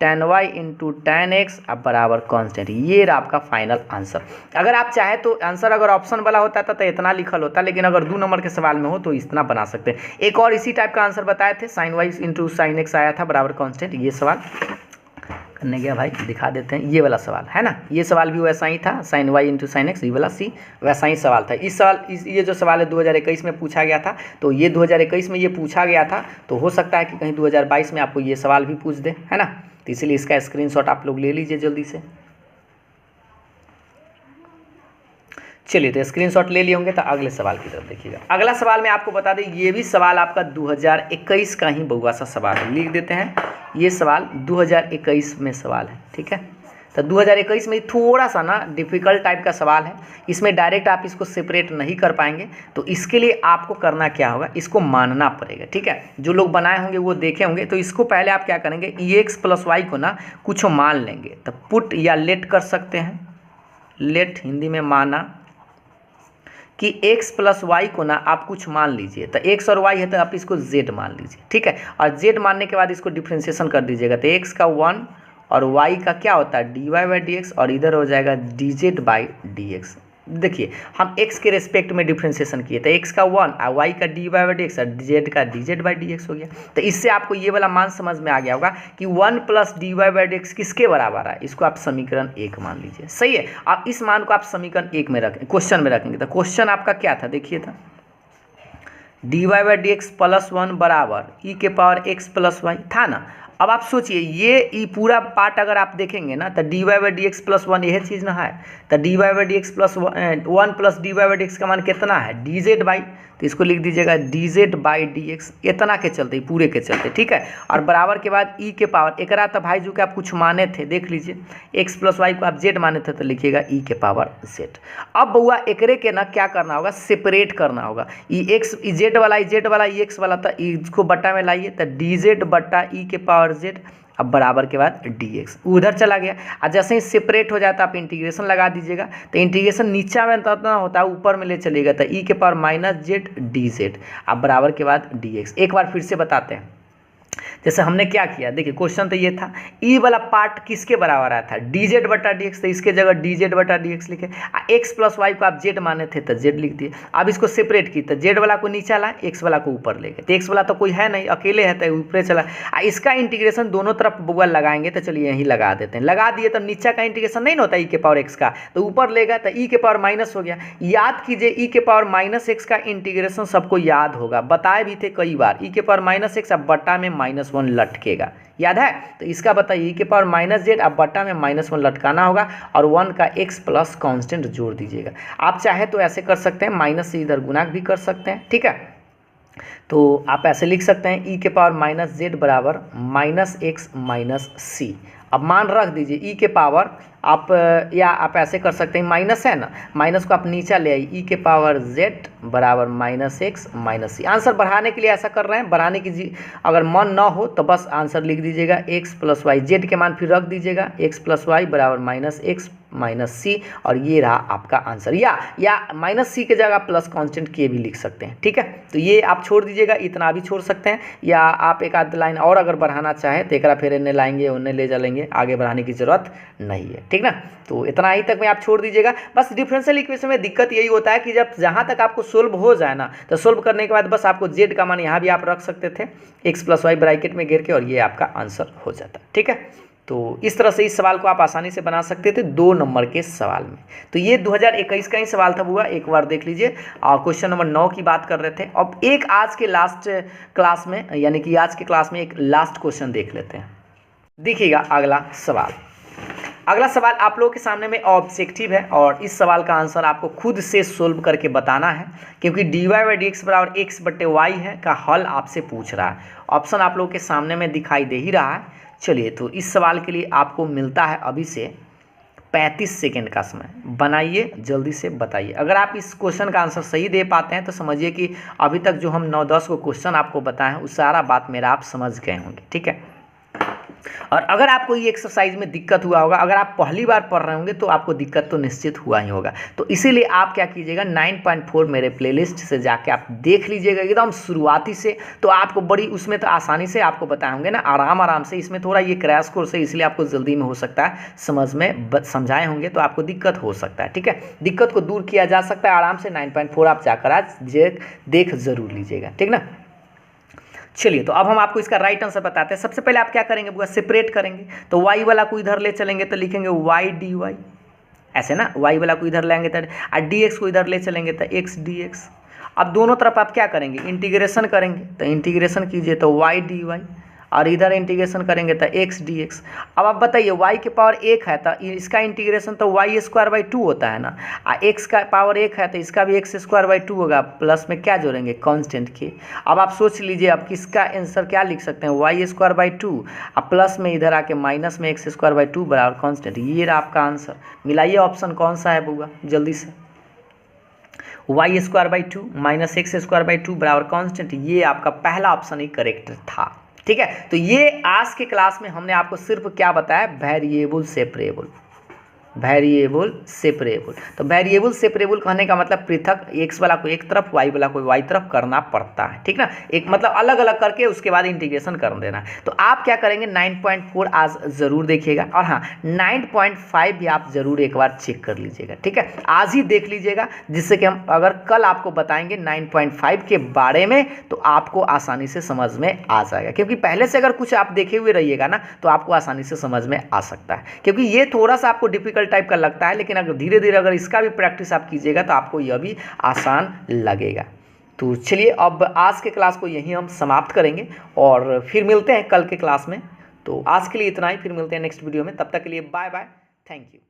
tan y into tan x अब बराबर कांस्टेंट। ये रहा आपका फाइनल आंसर। अगर आप चाहे तो आंसर अगर ऑप्शन वाला होता तो इतना लिखल होता, लेकिन अगर 2 नंबर के सवाल में हो तो इतना बना सकते हैं। एक और इसी टाइप का आंसर बताए थे, sin y into sin x आया था बराबर कांस्टेंट। ये सवाल करने गया भाई, दिखा देते हैं, ये वाला सवाल है ना, ये सवाल भी वैसा ही था, sin y into sin x, ये वाला सी वैसा ही सवाल था। ये जो सवाल है 2021 में पूछा गया था, तो ये 2021 में ये पूछा गया था, तो हो सकता है कि कहीं 2022 में आपको ये सवाल भी पूछ दे, है ना, तो इसलिए इसका स्क्रीनशॉट आप लोग ले लीजिए जल्दी से। चलिए तो स्क्रीनशॉट ले लिए होंगे, तो अगले सवाल की तरफ देखिएगा। अगला सवाल मैं आपको बता दें, ये भी सवाल आपका 2021 का ही बहुआ सा सवाल है, लिख देते हैं, ये सवाल 2021 में सवाल है, ठीक है। तो 2021 में थोड़ा सा ना डिफ़िकल्ट टाइप का सवाल है, इसमें डायरेक्ट आप इसको सेपरेट नहीं कर पाएंगे, तो इसके लिए आपको करना क्या होगा, इसको मानना पड़ेगा, ठीक है। जो लोग बनाए होंगे वो देखे होंगे, तो इसको पहले आप क्या करेंगे, एक्स प्लस वाई को ना कुछ मान लेंगे, तो पुट या लेट कर सकते हैं, लेट हिंदी में माना, कि x प्लस वाई को ना आप कुछ मान लीजिए, तो x और y है तो आप इसको z मान लीजिए, ठीक है। और z मानने के बाद इसको डिफ्रेंशिएशन कर दीजिएगा, तो x का 1 और y का क्या होता है dy/dx, और इधर हो जाएगा dz/dx। देखिए हम x के रेस्पेक्ट में डिफ्रेंशिएशन किए, तो x का 1 और y का dy/dx और z का dz/dx हो गया। तो इससे आपको ये वाला मान समझ में आ गया होगा कि 1 प्लस dy/dx किसके बराबर है, इसको आप समीकरण 1 मान लीजिए, सही है। आप इस मान को आप समीकरण 1 में रखें, क्वेश्चन में रखेंगे, तो क्वेश्चन आपका क्या था, देखिए था dy/dx प्लस 1 बराबर e के पावर x प्लस वाई था ना। अब आप सोचिए ये पूरा पार्ट अगर आप देखेंगे ना तो dy by d x plus one यह चीज़ ना है, तो dy by d x plus one plus D by d x का मान कितना है dz बाई, तो इसको लिख दीजिएगा dz बाई डी एक्स इतना के चलते पूरे के चलते, ठीक है। और बराबर के बाद e के पावर एक तो भाई जो कि आप कुछ माने थे देख लीजिए, x प्लस वाई को आप z माने थे तो लिखिएगा e के पावर z। अब बउआ एकरे के ना क्या करना होगा, सेपरेट करना होगा, ई एक्स ई जेड वाला ई एक्स वाला था, इसको बट्टा में लाइए तो dz बट्टा e के पावर z, अब बराबर के बाद dx उधर चला गया। और जैसे ही सेपरेट हो जाता है आप इंटीग्रेशन लगा दीजिएगा, तो इंटीग्रेशन नीचा में ना होता है ऊपर में ले चलेगा, तो e के power minus Z D Z, अब बराबर के बाद dx। एक बार फिर से बताते हैं, जैसे हमने क्या किया, देखिए क्वेश्चन तो ये था ई वाला पार्ट किसके बराबर आया था dz बटा dx, तो इसके जगह dz बटा dx लिखे, x प्लस वाई को आप z माने थे तो z लिख दिए। अब इसको सेपरेट की तो z वाला को नीचे लाए, x वाला को ऊपर ले गए, तो x वाला तो कोई है नहीं अकेले है तो ऊपर चला। इसका इंटीग्रेशन दोनों तरफ बुआ लगाएंगे, तो चलिए यहीं लगा देते हैं, लगा दिए तो नीचा का इंटीग्रेशन नहीं होता e के पावर x का, तो ऊपर लेगा तो e के पावर माइनस हो गया। याद कीजिए e के पावर माइनस एक्स का इंटीग्रेशन सबको याद होगा, बताए भी थे कई बार, e के पावर माइनस एक्स अब बट्टा में माइनस वन लटकेगा, याद है। तो इसका बताइए e के पावर माइनस जेड अब बट्टा में माइनस वन लटकाना होगा और वन का x प्लस कांस्टेंट जोड़ दीजिएगा। आप चाहे तो ऐसे कर सकते हैं, माइनस से इधर गुणा भी कर सकते हैं, ठीक है। तो आप ऐसे लिख सकते हैं e के पावर माइनस जेड बराबर माइनस एक्स माइनस सी। अब मान रख दीजिए e के पावर आप, या आप ऐसे कर सकते हैं, माइनस है ना, माइनस को आप नीचा ले आइए, e के पावर z बराबर माइनस एक्स माइनस सी। आंसर बढ़ाने के लिए ऐसा कर रहे हैं, बढ़ाने की अगर मन ना हो तो बस आंसर लिख दीजिएगा x प्लस वाई, जेड के मान फिर रख दीजिएगा x प्लस वाई बराबर माइनस एक्स माइनस सी, और ये रहा आपका आंसर। या माइनस सी के जगह प्लस कांस्टेंट के भी लिख सकते हैं, ठीक है। तो ये आप छोड़ दीजिएगा, इतना भी छोड़ सकते हैं, या आप एक आध लाइन और अगर बढ़ाना चाहें तो एक फिर इन्हें लाएंगे उन्हें ले चलेंगे, आगे बढ़ाने की ज़रूरत नहीं है, ठीक ना। तो इतना ही तक में आप छोड़ दीजिएगा। बस डिफरेंशियल इक्वेशन में दिक्कत यही होता है कि जब जहाँ तक आपको सोल्व हो जाए ना, तो सोल्व करने के बाद बस आपको जेड का मान यहाँ भी आप रख सकते थे, एक्स प्लस वाई ब्रैकेट में घेर के, और ये आपका आंसर हो जाता है, ठीक है। तो इस तरह से इस सवाल को आप आसानी से बना सकते थे 2 नंबर के सवाल में। तो ये 2021 का ही सवाल था बुआ, एक बार देख लीजिए। क्वेश्चन नंबर 9 की बात कर रहे थे। अब एक आज के लास्ट क्लास में, यानी कि आज के क्लास में एक लास्ट क्वेश्चन देख लेते हैं। देखिएगा अगला सवाल। अगला सवाल आप लोगों के सामने में ऑब्जेक्टिव है, और इस सवाल का आंसर आपको खुद से सोल्व करके बताना है, क्योंकि dy बाई डी एक्स बराबर एक्स बटे वाई है का हल आपसे पूछ रहा है। ऑप्शन आप लोगों के सामने में दिखाई दे ही रहा है। चलिए, तो इस सवाल के लिए आपको मिलता है अभी से 35 सेकेंड का समय, बनाइए जल्दी से बताइए। अगर आप इस क्वेश्चन का आंसर सही दे पाते हैं तो समझिए कि अभी तक जो हम 9-10 को क्वेश्चन आपको बताए हैं उस सारा बात मेरा आप समझ गए होंगे, ठीक है। और अगर आपको ये एक्सरसाइज में दिक्कत हुआ होगा, अगर आप पहली बार पढ़ रहे होंगे तो आपको दिक्कत तो निश्चित हुआ ही होगा। तो इसीलिए आप क्या कीजिएगा, 9.4 मेरे प्लेलिस्ट से जाके आप देख लीजिएगा एकदम शुरुआती से, तो आपको बड़ी उसमें तो आसानी से आपको बताए होंगे ना, आराम से। इसमें थोड़ा ये क्रैश कोर्स है, इसलिए आपको जल्दी में हो सकता है समझ में समझाए होंगे तो आपको दिक्कत हो सकता है, ठीक है। दिक्कत को दूर किया जा सकता है आराम से। 9.4 आप जाकर आज देख जरूर लीजिएगा, ठीक ना। चलिए, तो अब हम आपको इसका राइट आंसर बताते हैं। सबसे पहले आप क्या करेंगे बुआ, सेपरेट करेंगे। तो y वाला को इधर ले चलेंगे तो लिखेंगे y dy, ऐसे ना, y वाला को इधर लेंगे तो, और dx को इधर ले चलेंगे तो x dx। अब दोनों तरफ आप क्या करेंगे, इंटीग्रेशन करेंगे। तो इंटीग्रेशन कीजिए तो y dy, और इधर इंटीग्रेशन करेंगे तो x dx। अब आप बताइए y के पावर 1 है तो इसका इंटीग्रेशन तो y स्क्वायर बाई 2 होता है ना, और x का पावर 1 है तो इसका भी x स्क्वायर बाई 2 होगा, प्लस में क्या जोड़ेंगे, कांस्टेंट के। अब आप सोच लीजिए अब किसका आंसर क्या लिख सकते हैं, y स्क्वायर बाई 2, अब प्लस में इधर आके माइनस में x स्क्वायर बाई 2 बराबर कांस्टेंट। ये रहा आपका आंसर। मिलाइए ऑप्शन कौन सा है बुआ जल्दी से। y square by 2 minus x square by 2 बराबर कांस्टेंट, ये आपका पहला ऑप्शन ही करेक्ट था, ठीक है। तो ये आज के क्लास में हमने आपको सिर्फ क्या बताया, वेरिएबल सेपरेबल। तो वेरिएबल सेपरेबल कहने का मतलब पृथक, एक्स वाला को एक तरफ वाई वाला को वाई तरफ करना पड़ता है, ठीक ना। एक मतलब अलग अलग करके उसके बाद इंटीग्रेशन कर देना। तो आप क्या करेंगे, 9.4 आज ज़रूर देखिएगा, और हाँ 9.5 भी आप ज़रूर एक बार चेक कर लीजिएगा, ठीक है। आज ही देख लीजिएगा, जिससे कि हम अगर कल आपको बताएंगे 9.5 के बारे में तो आपको आसानी से समझ में आ जाएगा, क्योंकि पहले से अगर कुछ आप देखे हुए रहिएगा ना तो आपको आसानी से समझ में आ सकता है। क्योंकि ये थोड़ा सा आपको डिफिकल्ट टाइप का लगता है, लेकिन अगर धीरे धीरे अगर इसका भी प्रैक्टिस आप कीजिएगा तो आपको यह भी आसान लगेगा। तो चलिए, अब आज के क्लास को यहीं हम समाप्त करेंगे और फिर मिलते हैं कल के क्लास में। तो आज के लिए इतना ही, फिर मिलते हैं नेक्स्ट वीडियो में, तब तक के लिए बाय बाय, थैंक यू।